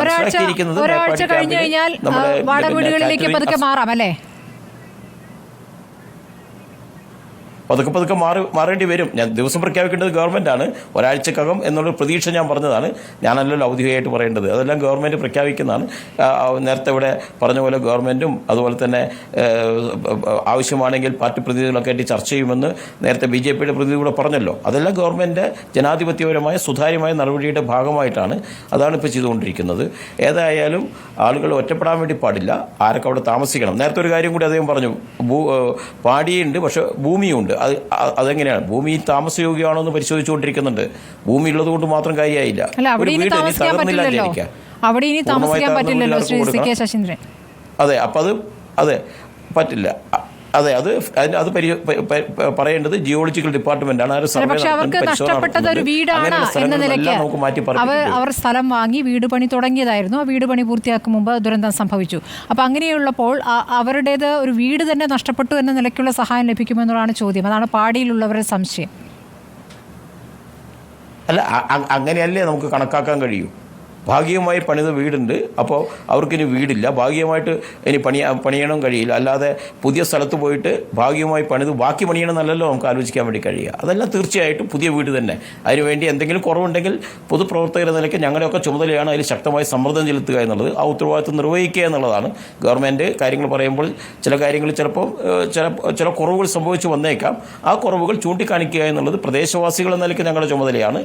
ഒരാഴ്ച കഴിഞ്ഞു കഴിഞ്ഞാൽ വാടക വീടുകളിലേക്ക് പതുക്കെ മാറാം അല്ലേ? പതുക്കെ മാറേണ്ടി വരും. ഞാൻ ദിവസം പ്രഖ്യാപിക്കേണ്ടത് ഗവൺമെൻറ്റാണ്, ഒരാഴ്ചക്കകം എന്നുള്ള പ്രതീക്ഷ ഞാൻ പറഞ്ഞതാണ്. ഞാനല്ലല്ലോ ഔദ്യോഗികമായിട്ട് പറയേണ്ടത്, അതെല്ലാം ഗവൺമെൻറ് പ്രഖ്യാപിക്കുന്നതാണ്. നേരത്തെ ഇവിടെ പറഞ്ഞ പോലെ ഗവൺമെൻറ്റും അതുപോലെ തന്നെ ആവശ്യമാണെങ്കിൽ പാർട്ടി പ്രതിനിധികളൊക്കെ ആയിട്ട് ചർച്ച ചെയ്യുമെന്ന് നേരത്തെ BJPയുടെ പ്രതിനിധി കൂടെ പറഞ്ഞല്ലോ. അതെല്ലാം ഗവൺമെൻറ് ജനാധിപത്യപരമായ സുതാര്യമായ നടപടിയുടെ ഭാഗമായിട്ടാണ്. അതാണ് ഇപ്പോൾ ചെയ്തുകൊണ്ടിരിക്കുന്നത്. ഏതായാലും ആളുകൾ ഒറ്റപ്പെടാൻ വേണ്ടി പാടില്ല, ആരൊക്കെ അവിടെ താമസിക്കണം. നേരത്തെ ഒരു കാര്യം കൂടി അദ്ദേഹം പറഞ്ഞു, പാടിയുണ്ട് പക്ഷെ ഭൂമിയുണ്ട്. അതെങ്ങനെയാണ്? ഭൂമി താമസയോഗ്യമാണോ എന്ന് പരിശോധിച്ചുകൊണ്ടിരിക്കുന്നുണ്ട്. ഭൂമി ഉള്ളത് കൊണ്ട് മാത്രം കാര്യമായില്ല. ഒരു വീട് തകർന്നില്ല വിചാരിക്കാം, അതെ, അപ്പം അത് പറ്റില്ല. അതെ, അത് പറയേണ്ടത് ജിയോളജിക്കൽ ഡിപ്പാർട്ട്മെന്റാണ്. പക്ഷെ അവർക്ക് നഷ്ടപ്പെട്ടത് ഒരു വീടാണ് എന്ന നിലയ്ക്ക് അവർ സ്ഥലം വാങ്ങി വീട് പണി തുടങ്ങിയതായിരുന്നു. ആ വീട് പണി പൂർത്തിയാക്കും മുമ്പ് ദുരന്തം സംഭവിച്ചു. അപ്പം അങ്ങനെയുള്ളപ്പോൾ അവരുടേത് ഒരു വീട് തന്നെ നഷ്ടപ്പെട്ടു എന്ന നിലയ്ക്കുള്ള സഹായം ലഭിക്കുമെന്നുള്ളതാണ് ചോദ്യം. അതാണ് പാടിയിലുള്ളവരുടെ സംശയം. അല്ല, അങ്ങനെയല്ലേ നമുക്ക് കണക്കാക്കാൻ കഴിയൂ. ഭാഗികമായി പണിത വീടുണ്ട്, അപ്പോൾ അവർക്കിനി വീടില്ല. ഭാഗികമായിട്ട് ഇനി പണിയണം കഴിയില്ല. അല്ലാതെ പുതിയ സ്ഥലത്ത് പോയിട്ട് ഭാഗികമായി പണിത് ബാക്കി പണിയണമെന്നല്ലല്ലോ നമുക്ക് ആലോചിക്കാൻ വേണ്ടി കഴിയുക. അതെല്ലാം തീർച്ചയായിട്ടും പുതിയ വീട് തന്നെ. അതിനുവേണ്ടി എന്തെങ്കിലും കുറവുണ്ടെങ്കിൽ പൊതുപ്രവർത്തകരുടെ നിലയ്ക്ക് ഞങ്ങളുടെയൊക്കെ ചുമതലയാണ് അതിൽ ശക്തമായി സമ്മർദ്ദം ചെലുത്തുക എന്നുള്ളത്. ആ ഉത്തരവാദിത്വം നിർവഹിക്കുക എന്നുള്ളതാണ്. ഗവൺമെൻറ് കാര്യങ്ങൾ പറയുമ്പോൾ ചില കാര്യങ്ങൾ ചിലപ്പോൾ ചില കുറവുകൾ സംഭവിച്ചു വന്നേക്കാം. ആ കുറവുകൾ ചൂണ്ടിക്കാണിക്കുക എന്നുള്ളത് പ്രദേശവാസികൾ എന്ന നിലയ്ക്ക് ഞങ്ങളുടെ ചുമതലയാണ്,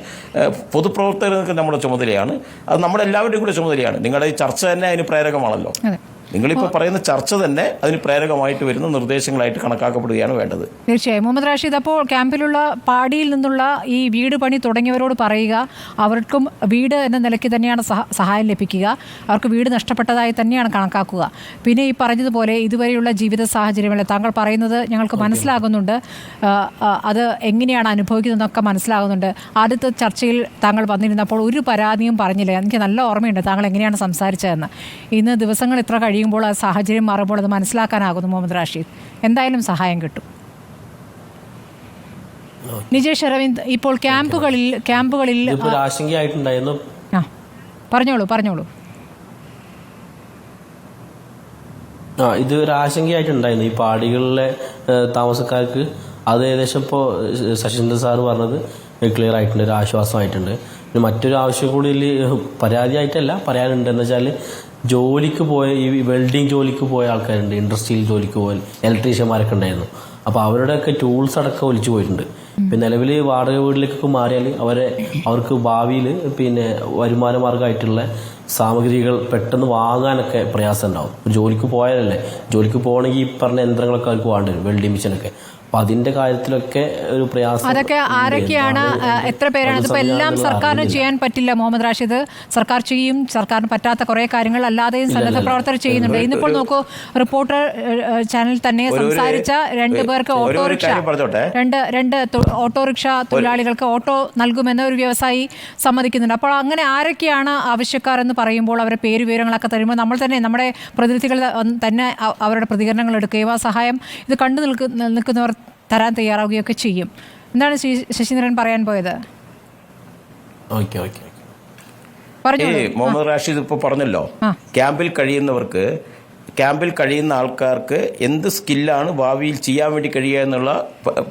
പൊതുപ്രവർത്തകർക്ക് നമ്മുടെ ചുമതലയാണ്, അത് നമ്മുടെ എല്ലാവരുടെയും കൂടെ ചുമതലയാണ്. നിങ്ങളുടെ ഈ ചർച്ച തന്നെ അതിന് പ്രേരകമാണല്ലോ. നിങ്ങളിപ്പോൾ പറയുന്ന ചർച്ച തന്നെ അതിന് പ്രേരകമായിട്ട് വരുന്ന നിർദ്ദേശങ്ങളായിട്ട് കണക്കാക്കപ്പെടുകയാണ് വേണ്ടത്. തീർച്ചയായും. മുഹമ്മദ് റാഷിദ്, അപ്പോൾ ക്യാമ്പിലുള്ള പാടിയിൽ നിന്നുള്ള ഈ വീട് പണി തുടങ്ങിയവരോട് പറയുക, അവർക്കും വീട് എന്ന നിലയ്ക്ക് തന്നെയാണ് സഹായം ലഭിക്കുക, അവർക്ക് വീട് നഷ്ടപ്പെട്ടതായി തന്നെയാണ് കണക്കാക്കുക. പിന്നെ ഈ പറഞ്ഞതുപോലെ ഇതുവരെയുള്ള ജീവിത സാഹചര്യമല്ല, താങ്കൾ പറയുന്നത് ഞങ്ങൾക്ക് മനസ്സിലാകുന്നുണ്ട്, അത് എങ്ങനെയാണ് അനുഭവിക്കുന്നതെന്നൊക്കെ മനസ്സിലാകുന്നുണ്ട്. ആദ്യത്തെ ചർച്ചയിൽ താങ്കൾ വന്നിരുന്നപ്പോൾ ഒരു പരാതിയും പറഞ്ഞില്ല. എനിക്ക് നല്ല ഓർമ്മയുണ്ട് താങ്കൾ എങ്ങനെയാണ് സംസാരിച്ചതെന്ന്. ഇന്ന് ദിവസങ്ങൾ ഇത്ര കഴിയുമ്പോൾ ആ സാഹചര്യം മാറുമ്പോൾ അത് മനസ്സിലാക്കാനാകുന്നു. മുഹമ്മദ് റാഷിദ്, എന്തായാലും സഹായം കിട്ടും. നിജേഷ് അരവിന്ദ്, ഇപ്പോൾ ക്യാമ്പുകളിൽ ആശങ്കയായിട്ടുണ്ടായിരുന്നു. പറഞ്ഞോളൂ. ഇത് ഒരു ആശങ്കയായിട്ടുണ്ടായിരുന്നു ഈ പാടികളിലെ താമസക്കാർക്ക്. അത് ഏകദേശം ഇപ്പോൾ ശശീന്ദ്രൻ സാറ് പറഞ്ഞത് ക്ലിയർ ആയിട്ടുണ്ട്, ഒരു ആശ്വാസമായിട്ടുണ്ട്. പിന്നെ മറ്റൊരു ആവശ്യം കൂടി പരാതിയായിട്ടല്ല പറയാനുണ്ട്. എന്ന് വെച്ചാൽ ജോലിക്ക് പോയ ഈ വെൽഡിങ് ജോലിക്ക് പോയ ആൾക്കാരുണ്ട്, ഇൻഡസ്ട്രിയിൽ ജോലിക്ക് പോയ ഇലക്ട്രീഷ്യന്മാരൊക്കെ ഉണ്ടായിരുന്നു. അപ്പോൾ അവരുടെയൊക്കെ ടൂൾസ് അടക്കം ഒലിച്ചു പോയിട്ടുണ്ട്. പിന്നെ നിലവിൽ വാടക വീട്ടിലേക്കൊക്കെ മാറിയാൽ അവർക്ക് ഭാവിയിൽ പിന്നെ വരുമാന മാർഗമായിട്ടുള്ള സാമഗ്രികൾ പെട്ടെന്ന് വാങ്ങാനൊക്കെ പ്രയാസം ഉണ്ടാവും. ജോലിക്ക് പോയാലല്ലേ, ജോലിക്ക് പോകണമെങ്കിൽ ഈ പറഞ്ഞ യന്ത്രങ്ങളൊക്കെ അവർക്ക് വേണ്ടി വരും, വെൽഡിംഗ് മെഷീനൊക്കെ. അപ്പൊ അതിന്റെ കാര്യത്തിലൊക്കെ ഒരു പ്രയാസം. അതൊക്കെ ആരൊക്കെയാണ്, എത്ര പേരാണ്? ഇതിപ്പോൾ എല്ലാം സർക്കാരിന് ചെയ്യാൻ പറ്റില്ല മുഹമ്മദ് റാഷിദ്. സർക്കാർ ചെയ്യും, സർക്കാരിന് പറ്റാത്ത കുറേ കാര്യങ്ങൾ അല്ലാതെയും സന്നദ്ധ പ്രവർത്തകർ ചെയ്യുന്നുണ്ട്. ഇന്നിപ്പോൾ നോക്കൂ, റിപ്പോർട്ടർ ചാനൽ തന്നെ സംസാരിച്ച 2 പേർക്ക് രണ്ട് ഓട്ടോറിക്ഷ തൊഴിലാളികൾക്ക് ഓട്ടോ നൽകുമെന്ന് ഒരു വ്യവസായി സമ്മതിക്കുന്നുണ്ട്. അപ്പോൾ അങ്ങനെ ആരൊക്കെയാണ് ആവശ്യക്കാർ എന്ന് പറയുമ്പോൾ അവരുടെ വിവരങ്ങളൊക്കെ തരുമ്പോൾ നമ്മൾ തന്നെ, നമ്മുടെ പ്രതിനിധികൾ തന്നെ അവരുടെ പ്രതികരണങ്ങൾ എടുക്കുകയും ആ സഹായം ഇത് കണ്ടു നിൽക്കുന്നവർ തരാൻ തയ്യാറാവുകയൊക്കെ ചെയ്യും. എന്താണ് ശശീന്ദ്രൻ പറയാൻ പോയത്? മുഹമ്മദ് റാഷിദ് ഇപ്പോൾ പറഞ്ഞല്ലോ, ക്യാമ്പിൽ കഴിയുന്ന ആൾക്കാർക്ക് എന്ത് സ്കില്ലാണ് ഭാവിയിൽ ചെയ്യാൻ വേണ്ടി കഴിയുക എന്നുള്ള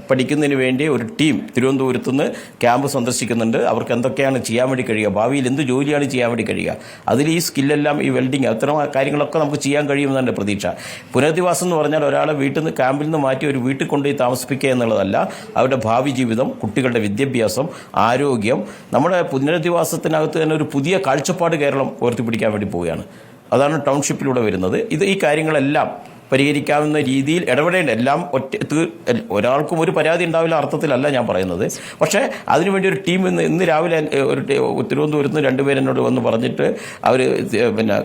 പഠിക്കുന്നതിന് വേണ്ടി ഒരു ടീം തിരുവനന്തപുരത്ത് നിന്ന് ക്യാമ്പ് സന്ദർശിക്കുന്നുണ്ട്. അവർക്ക് എന്തൊക്കെയാണ് ചെയ്യാൻ വേണ്ടി കഴിയുക, ഭാവിയിൽ എന്ത് ജോലിയാണ് ചെയ്യാൻ വേണ്ടി കഴിയുക, അതിൽ ഈ സ്കില്ലെല്ലാം, ഈ വെൽഡിങ്, അത്തരം കാര്യങ്ങളൊക്കെ നമുക്ക് ചെയ്യാൻ കഴിയുമെന്നാണ് എൻ്റെ പ്രതീക്ഷ. പുനരധിവാസം എന്ന് പറഞ്ഞാൽ ഒരാളെ ക്യാമ്പിൽ നിന്ന് മാറ്റി ഒരു വീട്ടിൽ കൊണ്ടുപോയി താമസിപ്പിക്കുക എന്നുള്ളതല്ല. അവരുടെ ഭാവി ജീവിതം, കുട്ടികളുടെ വിദ്യാഭ്യാസം, ആരോഗ്യം, നമ്മുടെ പുനരധിവാസത്തിനകത്ത് തന്നെ ഒരു പുതിയ കാഴ്ചപ്പാട് കേരളം ഉയർത്തിപ്പിടിക്കാൻ വേണ്ടി പോവുകയാണ്. അതാണ് ടൗൺഷിപ്പിലൂടെ വരുന്നത്. ഈ കാര്യങ്ങളെല്ലാം പരിഹരിക്കാവുന്ന രീതിയിൽ ഇടപെടേണ്ട, എല്ലാം ഒരാൾക്കും ഒരു പരാതി ഉണ്ടാവില്ല അർത്ഥത്തിലല്ല ഞാൻ പറയുന്നത്. പക്ഷേ അതിനുവേണ്ടി ഒരു ടീം ഇന്ന് രാവിലെ തിരുവനന്തപുരത്ത് നിന്ന് 2 പേര് എന്നോട് വന്ന് പറഞ്ഞിട്ട് അവർ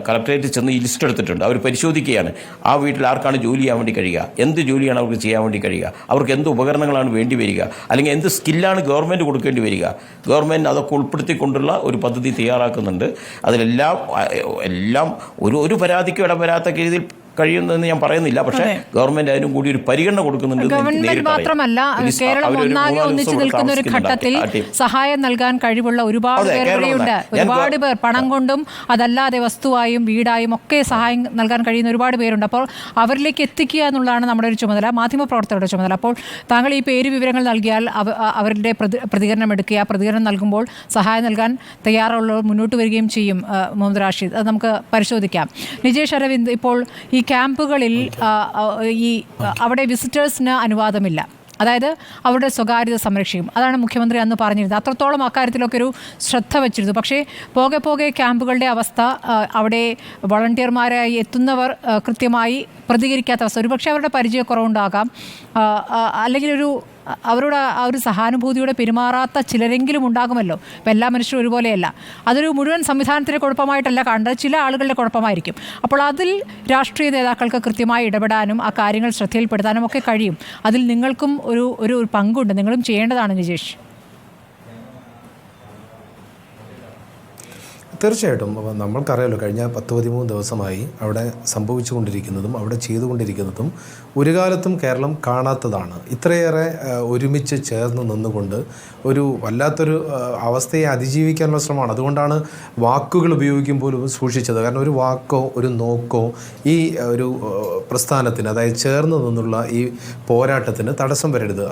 കളക്ടറേറ്റിൽ ചെന്ന് ഈ ലിസ്റ്റ് എടുത്തിട്ടുണ്ട്. അവർ പരിശോധിക്കുകയാണ് ആ വീട്ടിൽ ആർക്കാണ് ജോലി ചെയ്യാൻ വേണ്ടി കഴിയുക, എന്ത് ജോലിയാണ് അവർക്ക് ചെയ്യാൻ വേണ്ടി കഴിയുക, അവർക്ക് എന്ത് ഉപകരണങ്ങളാണ് വേണ്ടി വരിക, അല്ലെങ്കിൽ എന്ത് സ്കില്ലാണ് ഗവൺമെൻറ് കൊടുക്കേണ്ടി വരിക. ഗവൺമെൻറ് അതൊക്കെ ഉൾപ്പെടുത്തിക്കൊണ്ടുള്ള ഒരു പദ്ധതി തയ്യാറാക്കുന്നുണ്ട്. അതിലെല്ലാം ഒരു പരാതിക്കും ഇടം വരാത്ത രീതിയിൽ കഴിയുന്നതെന്ന് ഞാൻ പറയുന്നില്ല. പക്ഷേ ഗവൺമെന്റ് അതിനും കൂടി ഒരു പരിഗണന കൊടുക്കുന്നുണ്ട്. ഗവൺമെന്റ് മാത്രമല്ല, കേരളം ഒന്നാകെ ഒന്നിച്ചു നിൽക്കുന്ന ഒരു ഘട്ടത്തിൽ സഹായം നൽകാൻ കഴിവുള്ള ഒരുപാട് പേർ ഇവിടെയുണ്ട്. ഒരുപാട് പേർ പണം കൊണ്ടും അതല്ലാതെ വസ്തുവായും വീടായും ഒക്കെ സഹായം നൽകാൻ കഴിയുന്ന ഒരുപാട് പേരുണ്ട്. അപ്പോൾ അവരിലേക്ക് എത്തിക്കുക എന്നുള്ളതാണ് നമ്മുടെ ഒരു ചുമതല, മാധ്യമപ്രവർത്തകരുടെ ചുമതല. അപ്പോൾ താങ്കൾ ഈ പേര് വിവരങ്ങൾ നൽകിയാൽ അവരുടെ പ്രതികരണം എടുക്കുക, പ്രതികരണം നൽകുമ്പോൾ സഹായം നൽകാൻ തയ്യാറുള്ളവർ മുന്നോട്ട് വരികയും ചെയ്യും. മുഹമ്മദ് റാഷിദ്, അത് നമുക്ക് പരിശോധിക്കാം. നിജേഷ് അരവിന്ദ്, ഇപ്പോൾ ഈ ക്യാമ്പുകളിൽ അവിടെ വിസിറ്റേഴ്സിന് അനുവാദമില്ല, അതായത് അവരുടെ സ്വകാര്യത സംരക്ഷിക്കും. അതാണ് മുഖ്യമന്ത്രി അന്ന് പറഞ്ഞിരുന്നത്. അത്രത്തോളം അക്കാര്യത്തിലൊക്കെ ഒരു ശ്രദ്ധ വച്ചിരുന്നു. പക്ഷേ പോകെ പോകെ ക്യാമ്പുകളുടെ അവസ്ഥ, അവിടെ വളണ്ടിയർമാരായി എത്തുന്നവർ കൃത്യമായി പ്രതികരിക്കാത്ത അവസ്ഥ, ഒരുപക്ഷെ അവരുടെ പരിചയക്കുറവുണ്ടാകാം, അല്ലെങ്കിൽ അവരുടെ ആ ഒരു സഹാനുഭൂതിയോടെ പെരുമാറാത്ത ചിലരെങ്കിലും ഉണ്ടാകുമല്ലോ. ഇപ്പം എല്ലാ മനുഷ്യരും ഒരുപോലെയല്ല. അതൊരു മുഴുവൻ സംവിധാനത്തിൻ്റെ കുഴപ്പമായിട്ടല്ല കാണേണ്ടത്, ചില ആളുകളുടെ കുഴപ്പമായിരിക്കും. അപ്പോൾ അതിൽ രാഷ്ട്രീയ നേതാക്കൾക്ക് കൃത്യമായി ഇടപെടാനും ആ കാര്യങ്ങൾ ശ്രദ്ധയിൽപ്പെടുത്താനും ഒക്കെ കഴിയും. അതിൽ നിങ്ങൾക്കും ഒരു പങ്കുണ്ട്, നിങ്ങളും ചെയ്യേണ്ടതാണ് നിജേഷ്. തീർച്ചയായിട്ടും. അപ്പോൾ നമ്മൾക്കറിയാമല്ലോ, കഴിഞ്ഞ 10-13 ദിവസമായി അവിടെ സംഭവിച്ചുകൊണ്ടിരിക്കുന്നതും അവിടെ ചെയ്തുകൊണ്ടിരിക്കുന്നതും ഒരു കാലത്തും കേരളം കാണാത്തതാണ്. ഇത്രയേറെ ഒരുമിച്ച് ചേർന്ന് നിന്നുകൊണ്ട് ഒരു വല്ലാത്തൊരു അവസ്ഥയെ അതിജീവിക്കാനുള്ള ശ്രമമാണ്. അതുകൊണ്ടാണ് വാക്കുകൾ ഉപയോഗിക്കുമ്പോൾ സൂക്ഷിച്ചത്. കാരണം ഒരു വാക്കോ ഒരു നോക്കോ ഈ ഒരു പ്രസ്ഥാനത്തിന്, അതായത് ചേർന്ന് നിന്നുള്ള ഈ പോരാട്ടത്തിന് തടസ്സം വരരുത്.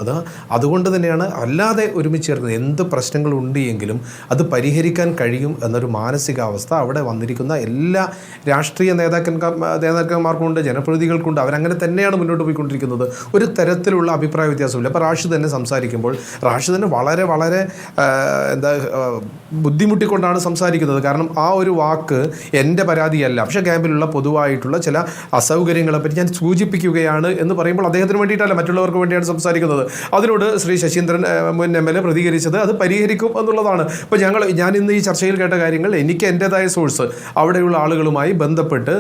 അതുകൊണ്ട് തന്നെയാണ് അല്ലാതെ ഒരുമിച്ച് ചേർക്കുന്നത്. എന്ത് പ്രശ്നങ്ങളുണ്ട് എങ്കിലും അത് പരിഹരിക്കാൻ കഴിയും എന്നൊരു മാനസികാവസ്ഥ അവിടെ വന്നിരിക്കുന്ന എല്ലാ രാഷ്ട്രീയ നേതാക്കന്മാർക്കുണ്ട്, ജനപ്രതിനിധികൾക്കുണ്ട്. അവരങ്ങനെ തന്നെയാണ് മുന്നോട്ട് പോയിക്കൊണ്ടിരിക്കുന്നത്. ഒരു തരത്തിലുള്ള അഭിപ്രായ വ്യത്യാസമില്ല. അപ്പോൾ റാഷിദ് തന്നെ സംസാരിക്കുമ്പോൾ റാഷിദ് തന്നെ വളരെ ബുദ്ധിമുട്ടിക്കൊണ്ടാണ് സംസാരിക്കുന്നത്. കാരണം ആ ഒരു വാക്ക് എൻ്റെ പരാതിയല്ല, പക്ഷേ ക്യാമ്പിലുള്ള പൊതുവായിട്ടുള്ള ചില അസൗകര്യങ്ങളെപ്പറ്റി ഞാൻ സൂചിപ്പിക്കുകയാണ് എന്ന് പറയുമ്പോൾ അദ്ദേഹത്തിന് വേണ്ടിയിട്ടല്ല, മറ്റുള്ളവർക്ക് വേണ്ടിയാണ് സംസാരിക്കുന്നത്. അതിനോട് ശ്രീ ശശീന്ദ്രൻ മുൻ MLA പ്രതികരിച്ചത് അത് പരിഹരിക്കും എന്നുള്ളതാണ്. ഇപ്പോൾ ഞാൻ ഇന്ന് ഈ ചർച്ചയിൽ കേട്ട കാര്യങ്ങൾ എനിക്ക് എൻ്റേതായ സോഴ്സ് അവിടെയുള്ള ആളുകളുമായി ബന്ധപ്പെട്ട്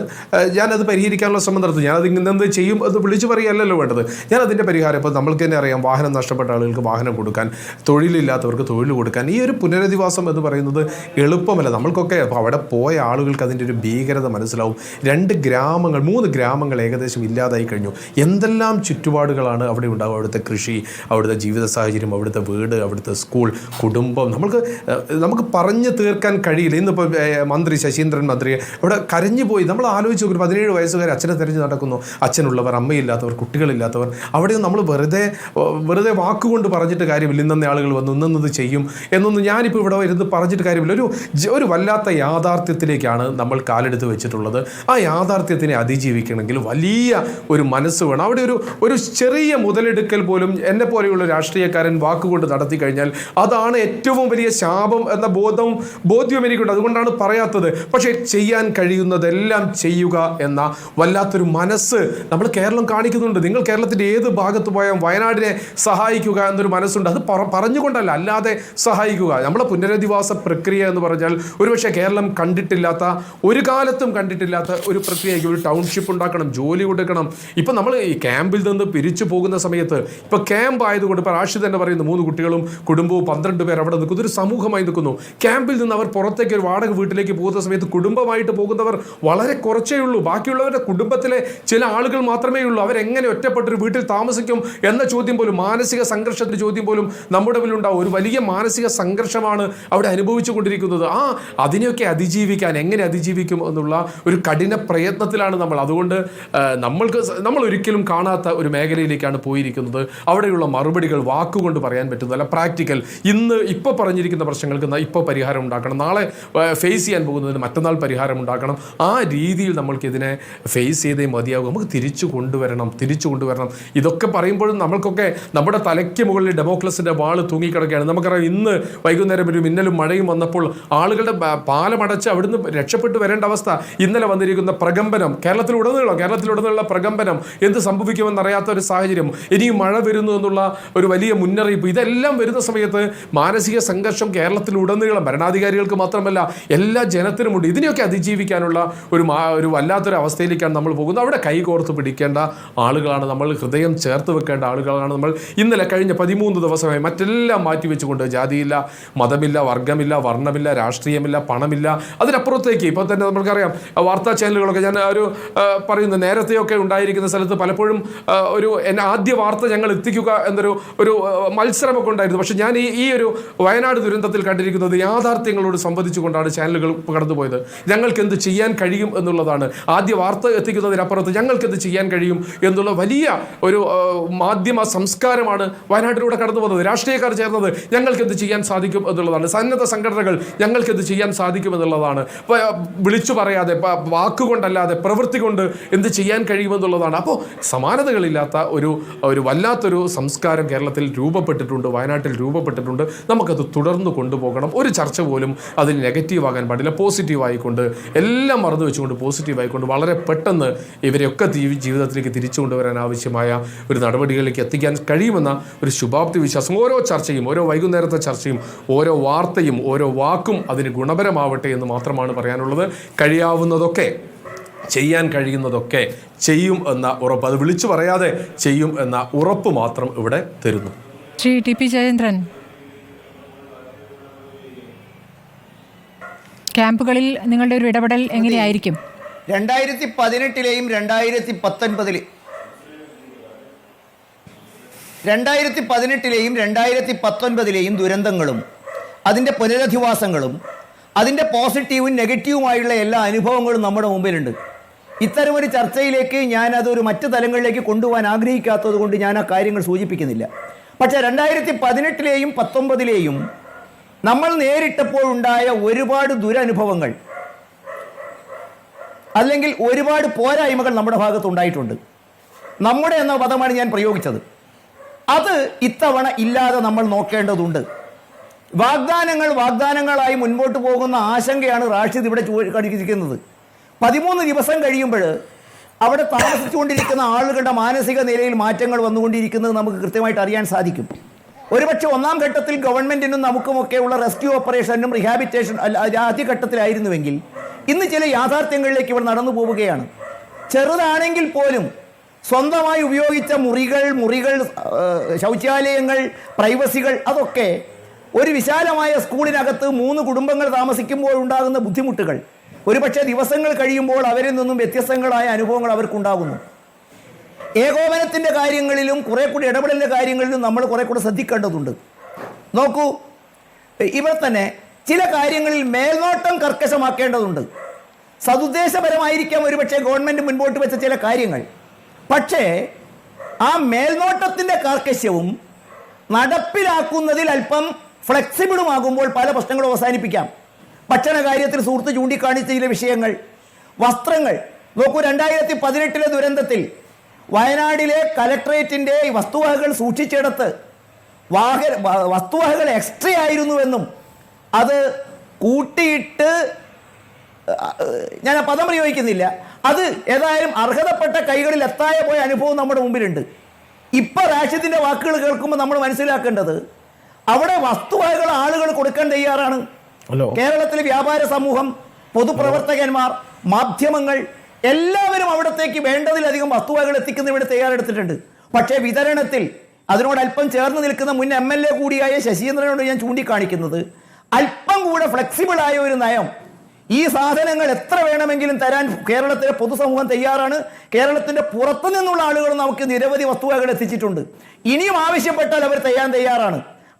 ഞാനത് പരിഹരിക്കാനുള്ള ശ്രമം നടത്തും. ഞാനത് ഇന്നെന്ത് ചെയ്യും എന്ന് വിളിച്ചു പറയുകയല്ലല്ലോ വേണ്ടത്. ഞാൻ അതിൻ്റെ പരിഹാരം, ഇപ്പോൾ നമ്മൾക്ക് തന്നെ അറിയാം, വാഹനം നഷ്ടപ്പെട്ട ആളുകൾക്ക് വാഹനം കൊടുക്കാൻ, തൊഴിലില്ലാത്തവർക്ക് തൊഴിൽ കൊടുക്കാൻ. ഈ ഒരു പുനരധിവാസം എന്ന് പറയുന്നത് എളുപ്പമല്ല. നമ്മൾക്കൊക്കെ അവിടെ പോയ ആളുകൾക്ക് അതിൻ്റെ ഒരു ഭീകരത മനസ്സിലാവും. 3 ഗ്രാമങ്ങൾ ഏകദേശം ഇല്ലാതായി കഴിഞ്ഞു. എന്തെല്ലാം ചുറ്റുപാടുകളാണ് അവിടെ ഉണ്ടാവുക. അവിടുത്തെ കൃഷി, അവിടുത്തെ ജീവിത സാഹചര്യം, അവിടുത്തെ വീട്, അവിടുത്തെ സ്കൂൾ, കുടുംബം, നമുക്ക് പറഞ്ഞു തീർക്കാൻ കഴിയില്ല. ഇന്നിപ്പോൾ മന്ത്രി ശശീന്ദ്രൻ മന്ത്രി അവിടെ കരഞ്ഞു പോയി. നമ്മൾ ആലോചിച്ച് നോക്കും, 17 വയസ്സുകാർ അച്ഛനെ തിരഞ്ഞ് നടക്കുന്നു. അച്ഛനുള്ളവർ, അമ്മയില്ലാത്തവർ, കുട്ടികളില്ലാത്തവർ. അവിടെ നമ്മൾ വെറുതെ വാക്കുകൊണ്ട് പറഞ്ഞിട്ട് കാര്യമില്ല. ഇന്നത്തെ ആളുകൾ വന്നു, ഇന്നത് ചെയ്യും എന്നൊന്നും ഞാനിപ്പോൾ ഇവിടെ ഇരുന്ന് പറഞ്ഞിട്ട് കാര്യമില്ല. ഒരു വല്ലാത്ത യാഥാർത്ഥ്യത്തിലേക്കാണ് നമ്മൾ കാലെടുത്ത് വെച്ചിട്ടുള്ളത്. ആ യാഥാർത്ഥ്യത്തിനെ അതിജീവിക്കണമെങ്കിൽ വലിയ ഒരു മനസ്സ് വേണം. അവിടെ ഒരു ചെറിയ മുതലെടുക്കൽ പോലും എന്നെ പോലെയുള്ള രാഷ്ട്രീയക്കാരൻ വാക്കുകൊണ്ട് നടത്തി കഴിഞ്ഞാൽ അതാണ് ഏറ്റവും വലിയ ശാപം എന്ന ബോധ്യം എനിക്കുണ്ട്. അതുകൊണ്ടാണ് പറയാത്തത്. പക്ഷേ ചെയ്യാൻ കഴിയുന്നതെല്ലാം ചെയ്യുക എന്ന വല്ലാത്തൊരു മനസ്സ് നമ്മൾ കേരളം കാണിക്കുന്നുണ്ട്. നിങ്ങൾ കേരളത്തിൻ്റെ ഏത് ഭാഗത്ത് പോയാൽ വയനാടിനെ സഹായിക്കുക എന്നൊരു മനസ്സുണ്ട്. അത് പറഞ്ഞുകൊണ്ടല്ല, അല്ലാതെ സഹായിക്കുക. നമ്മളെ പുനരധിവാസ പ്രക്രിയ എന്ന് പറഞ്ഞാൽ ഒരുപക്ഷെ കേരളം ഒരു കാലത്തും കണ്ടിട്ടില്ലാത്ത ഒരു പ്രക്രിയയ്ക്ക്. ഒരു ടൗൺഷിപ്പ് ഉണ്ടാക്കണം, ജോലി കൊടുക്കണം. ഇപ്പം നമ്മൾ ഈ ക്യാമ്പിൽ നിന്ന് പിരിച്ചു പോകുന്ന സമയത്ത്, ഇപ്പോൾ ക്യാമ്പ് ആയതുകൊണ്ട് ഇപ്പോൾ റാഷിദ് തന്നെ പറയുന്നു 3 കുട്ടികളും കുടുംബവും 12 പേർ അവിടെ നിൽക്കുന്നു. ഒരു സമൂഹമായി നിൽക്കുന്നു. ക്യാമ്പിൽ നിന്ന് അവർ പുറത്തേക്ക് ഒരു വാടക വീട്ടിലേക്ക് പോകുന്ന സമയത്ത് കുടുംബമായിട്ട് പോകുന്നവർ വളരെ കുറച്ചേ ഉള്ളൂ. ബാക്കിയുള്ളവരുടെ കുടുംബത്തിലെ ചില ആളുകൾ മാത്രമേ ഉള്ളൂ. അവരെങ്ങനെ ഒറ്റപ്പെട്ടൊരു വീട്ടിൽ താമസിക്കും എന്ന ചോദ്യം പോലും, മാനസിക സംഘർഷത്തിൻ്റെ ചോദ്യം പോലും നമ്മുടെ മുന്നിലുണ്ടാവും. ഒരു വലിയ മാനസിക സംഘർഷമാണ് അവിടെ അനുഭവിച്ചു കൊണ്ടിരിക്കുന്നത്. അതിനെയൊക്കെ അതിജീവിക്കാൻ എങ്ങനെ അതിജീവിക്കും എന്നുള്ള ഒരു കഠിന പ്രയത്നത്തിലാണ് നമ്മൾ. അതുകൊണ്ട് നമ്മൾ ഒരിക്കലും കാണാത്ത ഒരു മേഖലയിലേക്കാണ് പോയിരിക്കുന്നത്. അവിടെയുള്ള മറുപടികൾ വാക്കുകൊണ്ട് പറയാൻ പറ്റുന്നതല്ല, പ്രാക്ടിക്കൽ. ഇപ്പോൾ പറഞ്ഞിരിക്കുന്ന പ്രശ്നങ്ങൾക്ക് ഇപ്പോൾ പരിഹാരം ഉണ്ടാക്കണം, നാളെ ഫേസ് ചെയ്യാൻ പോകുന്നതിന് മറ്റന്നാൾ പരിഹാരം ഉണ്ടാക്കണം. ആ രീതിയിൽ നമ്മൾക്കിതിനെ ഫേസ് ചെയ്തേ മതിയാകും. നമുക്ക് തിരിച്ചു കൊണ്ടുവരണം. ഇതൊക്കെ പറയുമ്പോഴും നമ്മൾക്കൊക്കെ നമ്മുടെ തലയ്ക്ക് മുകളിൽ ഡെമോക്രസിൻ്റെ വാള് തൂങ്ങിക്കിടക്കുകയാണ്. നമുക്കറിയാം, ഇന്ന് വൈകുന്നേരം ഒരു മിന്നലും മഴയും വന്നപ്പോൾ ആളുകളുടെ പാലമടച്ച് അവിടുന്ന് രക്ഷപ്പെട്ടു വരേണ്ട അവസ്ഥ. ഇന്നലെ വന്നിരിക്കുന്ന പ്രകമ്പനം, കേരളത്തിലുടനീളം പ്രകമ്പനം, എന്ത് സംഭവിക്കുമെന്നറിയാത്ത ഒരു സാഹചര്യം, ഇനിയും മഴ വരുന്നു എന്നുള്ള ഒരു വലിയ മുന്നറിയിപ്പ്, ഇതെല്ലാം വരുന്ന സമയത്ത് മാനസിക സംഘർഷം കേരളത്തിലുടനീളം ഭരണാധികാരികൾക്ക് മാത്രമല്ല എല്ലാ ജനത്തിനുമുണ്ട്. ഇതിനെയൊക്കെ അതിജീവിക്കാനുള്ള ഒരു വല്ലാത്തൊരു അവസ്ഥയിലേക്കാണ് നമ്മൾ പോകുന്നത്. അവിടെ കൈകോർത്ത് പിടിക്കേണ്ട ആളുകളാണ് നമ്മൾ, ഹൃദയം ചേർത്ത് വെക്കേണ്ട ആളുകളാണ് നമ്മൾ. ഇന്നലെ കഴിഞ്ഞ 13 ദിവസമായി മറ്റെല്ലാം മാറ്റിവെച്ചുകൊണ്ട്, ജാതിയില്ല, മതമില്ല, വർഗമില്ല, വർണ്ണമില്ല, രാഷ്ട്രീയമില്ല, പണമില്ല, അതിനപ്പുറത്തേക്ക് ഇപ്പോൾ തന്നെ നമുക്കറിയാം വാർത്താ ചാനലുകളൊക്കെ, ഞാൻ പറയുന്നത് നേരത്തെയൊക്കെ ഉണ്ടായിരിക്കുന്ന സ്ഥലത്ത് പലപ്പോഴും ആദ്യ വാർത്ത ഞങ്ങൾ എത്തിക്കുക എന്നൊരു മത്സരമൊക്കെ ഉണ്ടായിരുന്നു. പക്ഷെ ഞാൻ ഈ ഒരു വയനാട് ദുരന്തത്തിൽ കണ്ടിരിക്കുന്നത് യാഥാർത്ഥ്യങ്ങളോട് സംവദിച്ചുകൊണ്ടാണ് ചാനലുകൾ കടന്നുപോയത്. ഞങ്ങൾക്ക് എന്ത് ചെയ്യാൻ കഴിയും എന്നുള്ളതാണ്. ആദ്യ വാർത്ത എത്തിക്കുന്നതിനപ്പുറത്ത് ഞങ്ങൾക്ക് എന്ത് ചെയ്യാൻ കഴിയും എന്നുള്ള വലിയ ഒരു മാധ്യമ സംസ്കാരമാണ് വയനാട്ടിലൂടെ കടന്നു പോകുന്നത്. രാഷ്ട്രീയക്കാർ ചേർന്നത് ഞങ്ങൾക്ക് എന്ത് ചെയ്യാൻ സാധിക്കും എന്നുള്ളതാണ്. സന്നദ്ധ സംഘടനകൾ ഞങ്ങൾക്ക് എന്ത് ചെയ്യാൻ സാധിക്കും എന്നുള്ളതാണ്. വിളിച്ചു പറയാതെ, വാക്കുകൊണ്ടല്ലാതെ പ്രവൃത്തി കൊണ്ട് എന്ത് ചെയ്യാൻ കഴിയുമെന്നുള്ളതാണ്. അപ്പോൾ സമാനതകളില്ലാത്ത ഒരു വല്ലാത്തൊരു സംസ്കാരം കേരളത്തിൽ രൂപപ്പെട്ടിട്ടുണ്ട്, വയനാട്ടിൽ രൂപപ്പെട്ടിട്ടുണ്ട്. നമുക്കത് തുടർന്ന് കൊണ്ടുപോകണം. ഒരു ചർച്ച പോലും അതിൽ നെഗറ്റീവ് ആകാൻ പാടില്ല. പോസിറ്റീവായിക്കൊണ്ട്, എല്ലാം മറന്നു വെച്ചുകൊണ്ട് പോസിറ്റീവായിക്കൊണ്ട് വളരെ പെട്ടെന്ന് ഇവരെയൊക്കെ ജീവിതത്തിലേക്ക് തിരിച്ചു കൊണ്ടുവരാൻ ആവശ്യമായ ഒരു നടപടികളിലേക്ക് എത്തിക്കാൻ കഴിയുമെന്ന ഒരു ശുഭാപ്തി വിശ്വാസം. ഓരോ ചർച്ചയും, ഓരോ വൈകുന്നേരത്തെ ചർച്ചയും, ഓരോ വാർത്തയും, ഓരോ വാക്കും അതിന് ഗുണപരമാവട്ടെ എന്ന് മാത്രമാണ് പറയാനുള്ളത്. കഴിയാവുന്നതൊക്കെ, ചെയ്യാൻ കഴിയുന്നതൊക്കെ ചെയ്യും എന്ന ഉറപ്പ്, അത് വിളിച്ചു പറയാതെ ചെയ്യും എന്ന ഉറപ്പ് മാത്രം ഇവിടെ തരുന്നു. ശ്രീ ടി പി ജയചന്ദ്രൻ, ക്യാമ്പുകളിൽ നിങ്ങളുടെ ഒരു ഇടപെടൽ എങ്ങനെയായിരിക്കും? 2018-ലെയും 2019-ലെയും ദുരന്തങ്ങളും അതിൻ്റെ പുനരധിവാസങ്ങളും അതിൻ്റെ പോസിറ്റീവും നെഗറ്റീവുമായുള്ള എല്ലാ അനുഭവങ്ങളും നമ്മുടെ മുമ്പിലുണ്ട്. ഇത്തരമൊരു ചർച്ചയിലേക്ക് ഞാനതൊരു മറ്റ് തലങ്ങളിലേക്ക് കൊണ്ടുപോകാൻ ആഗ്രഹിക്കാത്തത് കൊണ്ട് ഞാൻ ആ കാര്യങ്ങൾ സൂചിപ്പിക്കുന്നില്ല. പക്ഷേ 2018-ലെയും 2019-ലെയും നമ്മൾ നേരിട്ടപ്പോഴുണ്ടായ ഒരുപാട് ദുരനുഭവങ്ങൾ അല്ലെങ്കിൽ ഒരുപാട് പോരായ്മകൾ നമ്മുടെ ഭാഗത്തുണ്ടായിട്ടുണ്ട്. നമ്മുടെ എന്ന പദമാണ് ഞാൻ പ്രയോഗിച്ചത്. അത് ഇത്തവണ ഇല്ലാതെ നമ്മൾ നോക്കേണ്ടതുണ്ട്. വാഗ്ദാനങ്ങളായി മുൻപോട്ട് പോകുന്ന ആശങ്കയാണ് റാഷിദ് ഇവിടെ കടിക്കുന്നത്. 13 ദിവസം കഴിയുമ്പോൾ അവിടെ താമസിച്ചുകൊണ്ടിരിക്കുന്ന ആളുകളുടെ മാനസിക നിലയിൽ മാറ്റങ്ങൾ വന്നുകൊണ്ടിരിക്കുന്നത് നമുക്ക് കൃത്യമായിട്ട് അറിയാൻ സാധിക്കും. ഒരുപക്ഷെ ഒന്നാം ഘട്ടത്തിൽ ഗവൺമെൻറ്റിനും നമുക്കുമൊക്കെയുള്ള റെസ്ക്യൂ ഓപ്പറേഷനും റിഹാബിറ്റേഷൻ ആദ്യഘട്ടത്തിലായിരുന്നുവെങ്കിൽ ഇന്ന് ചില യാഥാർത്ഥ്യങ്ങളിലേക്ക് ഇവിടെ നടന്നു പോവുകയാണ്. ചെറുതാണെങ്കിൽ പോലും സ്വന്തമായി ഉപയോഗിച്ച മുറികൾ, ശൗചാലയങ്ങൾ, പ്രൈവസികൾ, അതൊക്കെ ഒരു വിശാലമായ സ്കൂളിനകത്ത് 3 കുടുംബങ്ങൾ താമസിക്കുമ്പോൾ ഉണ്ടാകുന്ന ബുദ്ധിമുട്ടുകൾ ഒരുപക്ഷെ ദിവസങ്ങൾ കഴിയുമ്പോൾ അവരിൽ നിന്നും വ്യത്യസ്തങ്ങളായ അനുഭവങ്ങൾ അവർക്കുണ്ടാകുന്നു. ഏകോപനത്തിൻ്റെ കാര്യങ്ങളിലും കുറെ കൂടി ഇടപെടലിൻ്റെ കാര്യങ്ങളിലും നമ്മൾ കുറെ കൂടെ ശ്രദ്ധിക്കേണ്ടതുണ്ട്. നോക്കൂ, ഇവിടെ തന്നെ ചില കാര്യങ്ങളിൽ മേൽനോട്ടം കർക്കശമാക്കേണ്ടതുണ്ട്. സതുദ്ദേശപരമായിരിക്കാം ഒരുപക്ഷെ ഗവൺമെൻറ് മുൻപോട്ട് വെച്ച ചില കാര്യങ്ങൾ. പക്ഷേ ആ മേൽനോട്ടത്തിൻ്റെ കാർക്കശ്യവും നടപ്പിലാക്കുന്നതിൽ അല്പം ഫ്ലെക്സിബിളുമാകുമ്പോൾ പല പ്രശ്നങ്ങളും അവസാനിപ്പിക്കാം. ഭക്ഷണ കാര്യത്തിൽ സുഹൃത്ത് ചൂണ്ടിക്കാണിച്ച ചില വിഷയങ്ങൾ, വസ്ത്രങ്ങൾ നോക്കൂ. 2018-ലെ ദുരന്തത്തിൽ വയനാടിലെ കലക്ട്രേറ്റിൻ്റെ വസ്തുവകകൾ സൂക്ഷിച്ചിടത്ത് വസ്തുവകകൾ എക്സ്ട്രാ ആയിരുന്നുവെന്നും അത് കൂട്ടിയിട്ട്, ഞാൻ ആ പദം പ്രയോഗിക്കുന്നില്ല, അത് ഏതായാലും അർഹതപ്പെട്ട കൈകളിൽ എത്താതെ പോയ അനുഭവം നമ്മുടെ മുമ്പിലുണ്ട്. ഇപ്പം റാഷിദിൻ്റെ വാക്കുകൾ കേൾക്കുമ്പോൾ നമ്മൾ മനസ്സിലാക്കേണ്ടത് അവിടെ വസ്തുവകകൾ ആളുകൾ കൊടുക്കാൻ തയ്യാറാണ്. കേരളത്തിലെ വ്യാപാര സമൂഹം, പൊതുപ്രവർത്തകന്മാർ, മാധ്യമങ്ങൾ എല്ലാവരും അവിടത്തേക്ക് വേണ്ടതിലധികം വസ്തുവകകൾ എത്തിക്കുന്നതിന് വേണ്ടി തയ്യാറെടുത്തിട്ടുണ്ട്. പക്ഷേ വിതരണത്തിൽ അതിനോടല്പം ചേർന്ന് നിൽക്കുന്ന മുൻ MLA കൂടിയായ ശശീന്ദ്രനോട് ഞാൻ ചൂണ്ടിക്കാണിക്കുന്നത് അല്പം കൂടെ ഫ്ലെക്സിബിളായ ഒരു നയം, ഈ സാധനങ്ങൾ എത്ര വേണമെങ്കിലും തരാൻ കേരളത്തിലെ പൊതുസമൂഹം തയ്യാറാണ്. കേരളത്തിൻ്റെ പുറത്തു നിന്നുള്ള ആളുകൾ നമുക്ക് നിരവധി വസ്തുവകകൾ എത്തിച്ചിട്ടുണ്ട്. ഇനിയും ആവശ്യപ്പെട്ടാൽ അവർ തയ്യാറാണ്.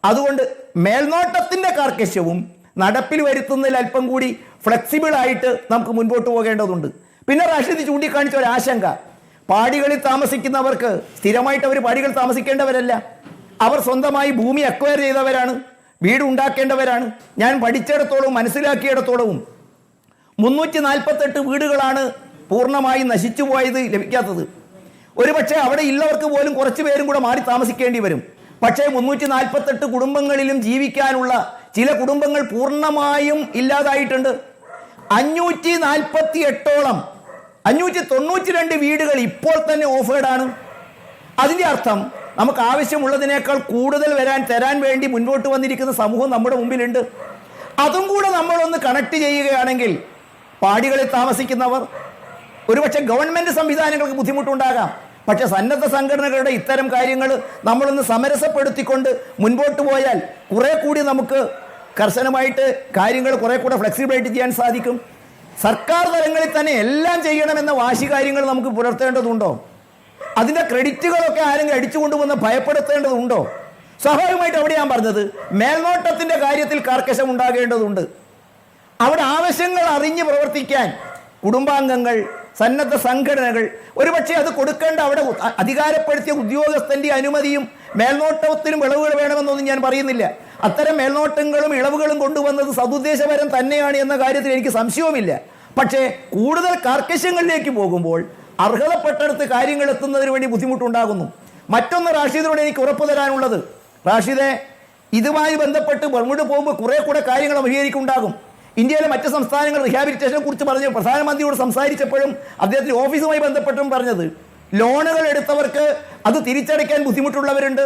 അതുകൊണ്ട് മേൽനോട്ടത്തിൻ്റെ കാർക്കശ്യവും നടപ്പിൽ വരുത്തുന്നതിൽ അല്പം കൂടി ഫ്ലെക്സിബിളായിട്ട് നമുക്ക് മുൻപോട്ട് പോകേണ്ടതുണ്ട്. പിന്നെ റാഷിദ് ചൂണ്ടിക്കാണിച്ച ഒരു ആശങ്ക, പാടികളിൽ താമസിക്കുന്നവർക്ക് സ്ഥിരമായിട്ട് അവർ പാടികൾ താമസിക്കേണ്ടവരല്ല. അവർ സ്വന്തമായി ഭൂമി അക്വയർ ചെയ്തവരാണ്, വീട് ഉണ്ടാക്കേണ്ടവരാണ്. ഞാൻ പഠിച്ചിടത്തോളവും മനസ്സിലാക്കിയിടത്തോളവും 348 വീടുകളാണ് പൂർണ്ണമായും നശിച്ചു പോയത്, ലഭിക്കാത്തത്. ഒരുപക്ഷെ അവിടെ ഉള്ളവർക്ക് പോലും കുറച്ച് പേരും കൂടെ മാറി താമസിക്കേണ്ടി വരും. പക്ഷേ 348 കുടുംബങ്ങളിലും ജീവിക്കാനുള്ള ചില കുടുംബങ്ങൾ പൂർണ്ണമായും ഇല്ലാതായിട്ടുണ്ട്. 548ഓളം 592 വീടുകൾ ഇപ്പോൾ തന്നെ ഓഫേർഡാണ്. അതിൻ്റെ അർത്ഥം നമുക്ക് ആവശ്യമുള്ളതിനേക്കാൾ കൂടുതൽ തരാൻ വേണ്ടി മുൻപോട്ട് വന്നിരിക്കുന്ന സമൂഹം നമ്മുടെ മുമ്പിലുണ്ട്. അതും കൂടെ നമ്മളൊന്ന് കണക്ട് ചെയ്യുകയാണെങ്കിൽ പാടികളിൽ താമസിക്കുന്നവർ, ഒരുപക്ഷെ ഗവൺമെൻറ് സംവിധാനങ്ങൾക്ക് ബുദ്ധിമുട്ടുണ്ടാകാം, പക്ഷെ സന്നദ്ധ സംഘടനകളുടെ ഇത്തരം കാര്യങ്ങൾ നമ്മളൊന്ന് സമരസപ്പെടുത്തിക്കൊണ്ട് മുൻപോട്ട് പോയാൽ കുറേ കൂടി നമുക്ക് കർശനമായിട്ട് കാര്യങ്ങൾ കുറേ കൂടെ ഫ്ലെക്സിബിളായിട്ട് ചെയ്യാൻ സാധിക്കും. സർക്കാർ തലങ്ങളിൽ തന്നെ എല്ലാം ചെയ്യണമെന്ന വാശി കാര്യങ്ങൾ നമുക്ക് പുലർത്തേണ്ടതുണ്ടോ? അതിൻ്റെ ക്രെഡിറ്റുകളൊക്കെ ആരെങ്കിലും അടിച്ചുകൊണ്ടുവന്ന് ഭയപ്പെടുത്തേണ്ടതുണ്ടോ? സ്വാഭാവികമായിട്ട് അവിടെ ഞാൻ പറഞ്ഞത് മേൽനോട്ടത്തിൻ്റെ കാര്യത്തിൽ കർക്കശം ഉണ്ടാകേണ്ടതുണ്ട്. അവിടെ ആവശ്യങ്ങൾ അറിഞ്ഞ് പ്രവർത്തിക്കാൻ കുടുംബാംഗങ്ങൾ, സന്നദ്ധ സംഘടനകൾ, ഒരുപക്ഷെ അത് കൊടുക്കേണ്ട അവിടെ അധികാരപ്പെടുത്തിയ ഉദ്യോഗസ്ഥൻ്റെ അനുമതിയും മേൽനോട്ടത്തിലും ഇളവുകൾ വേണമെന്നൊന്നും ഞാൻ പറയുന്നില്ല. അത്തരം മേൽനോട്ടങ്ങളും ഇളവുകളും കൊണ്ടുവന്നത് സതുദ്ദേശപരം തന്നെയാണ് എന്ന കാര്യത്തിൽ എനിക്ക് സംശയവുമില്ല. പക്ഷേ കൂടുതൽ കർക്കശങ്ങളിലേക്ക് പോകുമ്പോൾ അർഹതപ്പെട്ടടുത്ത് കാര്യങ്ങൾ എത്തുന്നതിന് വേണ്ടി ബുദ്ധിമുട്ടുണ്ടാകുന്നു. മറ്റൊന്ന് റാഷിദിനോട് എനിക്ക് ഉറപ്പ് തരാനുള്ളത്, റാഷിദെ, ഇതുമായി ബന്ധപ്പെട്ട് ബർമുഡ പോകുമ്പോൾ കുറേ കൂടെ കാര്യങ്ങൾ അഭിമുഖീകരിക്കുണ്ടാകും. ഇന്ത്യയിലെ മറ്റ് സംസ്ഥാനങ്ങൾ റിഹാബിലിറ്റേഷനെ കുറിച്ച് പറഞ്ഞ് പ്രധാനമന്ത്രിയോട് സംസാരിച്ചപ്പോഴും അദ്ദേഹത്തിൻ്റെ ഓഫീസുമായി ബന്ധപ്പെട്ടും പറഞ്ഞത് ലോണുകൾ എടുത്തവർക്ക് അത് തിരിച്ചടയ്ക്കാൻ ബുദ്ധിമുട്ടുള്ളവരുണ്ട്.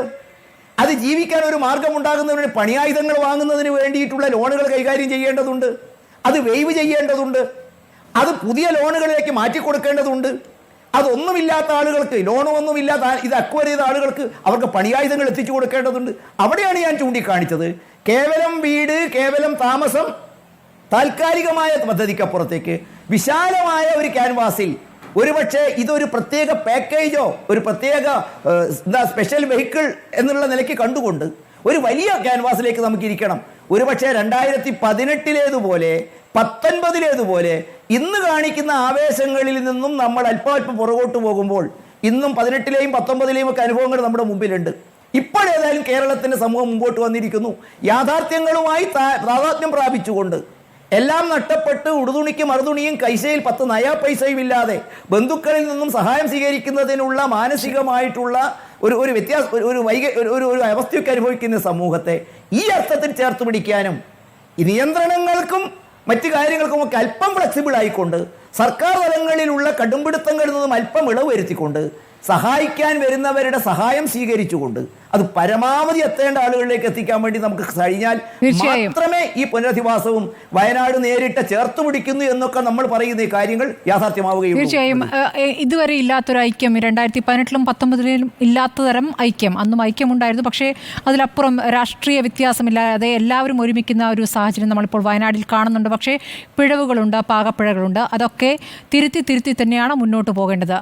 അത് ജീവിക്കാൻ ഒരു മാർഗം ഉണ്ടാകുന്നതിന് പണിയായുധങ്ങൾ വാങ്ങുന്നതിന് വേണ്ടിയിട്ടുള്ള ലോണുകൾ കൈകാര്യം ചെയ്യേണ്ടതുണ്ട്. അത് വെയ്വ് ചെയ്യേണ്ടതുണ്ട്. അത് പുതിയ ലോണുകളിലേക്ക് മാറ്റിക്കൊടുക്കേണ്ടതുണ്ട്. അതൊന്നുമില്ലാത്ത ആളുകൾക്ക്, ലോണൊന്നുമില്ലാത്ത ഇത് അക്വയർ ചെയ്ത ആളുകൾക്ക് അവർക്ക് പണിയായുധങ്ങൾ എത്തിച്ചു കൊടുക്കേണ്ടതുണ്ട്. അവിടെയാണ് ഞാൻ ചൂണ്ടിക്കാണിച്ചത്, കേവലം വീട്, കേവലം താമസം, താൽക്കാലികമായ പദ്ധതിക്കപ്പുറത്തേക്ക് വിശാലമായ ഒരു ക്യാൻവാസിൽ ഒരുപക്ഷെ ഇതൊരു പ്രത്യേക പാക്കേജോ ഒരു പ്രത്യേക സ്പെഷ്യൽ വെഹിക്കിൾ എന്നുള്ള നിലയ്ക്ക് കണ്ടുകൊണ്ട് ഒരു വലിയ ക്യാൻവാസിലേക്ക് നമുക്ക് ഇരിക്കണം. ഒരുപക്ഷെ 2018 19 ഇന്ന് കാണിക്കുന്ന ആവേശങ്ങളിൽ നിന്നും നമ്മൾ അല്പം പുറകോട്ട് പോകുമ്പോൾ ഇന്നും 18 19 ഒക്കെ അനുഭവങ്ങൾ നമ്മുടെ മുമ്പിലുണ്ട്. ഇപ്പോഴേതായാലും കേരളത്തിൻ്റെ സമൂഹം മുമ്പോട്ട് വന്നിരിക്കുന്നു. യാഥാർത്ഥ്യങ്ങളുമായി താതാത്മ്യം പ്രാപിച്ചുകൊണ്ട് എല്ലാം നഷ്ടപ്പെട്ട് ഉടുതുണിക്കും മറുതുണിയും കൈസയിൽ 10 നയാ പൈസയും ഇല്ലാതെ ബന്ധുക്കളിൽ നിന്നും സഹായം സ്വീകരിക്കുന്നതിനുള്ള മാനസികമായിട്ടുള്ള ഒരു വ്യത്യാസം, ഒരു അവസ്ഥയൊക്കെ അനുഭവിക്കുന്ന സമൂഹത്തെ ഈ അർത്ഥത്തിൽ ചേർത്ത് പിടിക്കാനും ഈ നിയന്ത്രണങ്ങൾക്കും മറ്റു കാര്യങ്ങൾക്കുമൊക്കെ അല്പം ഫ്ലെക്സിബിൾ ആയിക്കൊണ്ട് സർക്കാർ തലങ്ങളിലുള്ള കടുംപിടുത്തങ്ങളിൽ നിന്നും അല്പം ഇളവ് വരുത്തിക്കൊണ്ട് സഹായിക്കാൻ വരുന്നവരുടെ സഹായം സ്വീകരിച്ചുകൊണ്ട് അത് പരമാവധി എത്തേണ്ട ആളുകളിലേക്ക് എത്തിക്കാൻ വേണ്ടി നമുക്ക് കഴിഞ്ഞാൽ മാത്രമേ ഈ പുനരധിവാസവും വയനാട് നേരിട്ട് ചേർത്ത് പിടിക്കുന്നു എന്നൊക്കെ നമ്മൾ പറയുന്ന ഈ കാര്യങ്ങൾ യാഥാർത്ഥ്യമാവുകയും. തീർച്ചയായും ഇതുവരെ ഇല്ലാത്തൊരു ഐക്യം 2018 19 ഇല്ലാത്ത തരം ഐക്യം, അന്നും ഐക്യമുണ്ടായിരുന്നു. പക്ഷേ അതിലപ്പുറം രാഷ്ട്രീയ വ്യത്യാസമില്ലാതെ എല്ലാവരും ഒരുമിക്കുന്ന ഒരു സാഹചര്യം നമ്മളിപ്പോൾ വയനാട്ടിൽ കാണുന്നുണ്ട്. പക്ഷേ പിഴവുകളുണ്ട്, പാകപ്പിഴകളുണ്ട്. അതൊക്കെ തിരുത്തി തന്നെയാണ് മുന്നോട്ട് പോകേണ്ടത്.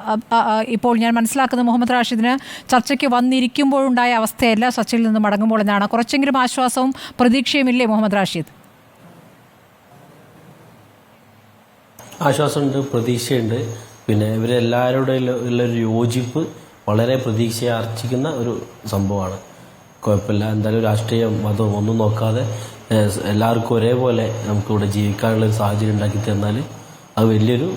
ഇപ്പോൾ ഞാൻ മനസ്സിലാക്കുന്നത് മുഹമ്മദ് റാഷിദിന് ചർച്ചയ്ക്ക് വന്നിരിക്കുമ്പോഴുണ്ടായ അവസ്ഥയല്ല ചർച്ചയിൽ നിന്ന് മടങ്ങുമ്പോൾ എന്നാണ്. കുറച്ചെങ്കിലും ആശ്വാസവും പ്രതീക്ഷയുമില്ലേ മുഹമ്മദ് റാഷിദ്? ആശ്വാസമുണ്ട്, പ്രതീക്ഷയുണ്ട്. പിന്നെ ഇവരെല്ലാവരുടെ ഉള്ളൊരു യോജിപ്പ് വളരെ പ്രതീക്ഷയെ അർച്ചിക്കുന്ന ഒരു സംഭവമാണ്. കുഴപ്പമില്ല, എന്തായാലും രാഷ്ട്രീയം മതവും ഒന്നും നോക്കാതെ എല്ലാവർക്കും ഒരേപോലെ നമുക്കിവിടെ ജീവിക്കാനുള്ള ഒരു സാഹചര്യം ഉണ്ടാക്കി തന്നാൽ അത് വലിയൊരു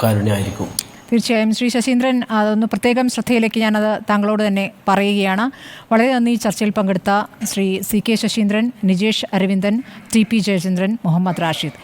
കാരുണ്യമായിരിക്കും. തീർച്ചയായും ശ്രീ ശശീന്ദ്രൻ, അതൊന്ന് പ്രത്യേകം ശ്രദ്ധയിലേക്ക് ഞാനത് താങ്കളോട് തന്നെ പറയുകയാണ്. വളരെ നന്ദി ചർച്ചയിൽ പങ്കെടുത്ത ശ്രീ CK ശശീന്ദ്രൻ, നിജേഷ് അരവിന്ദൻ, TP ജയചന്ദ്രൻ, മുഹമ്മദ് റാഷിദ്.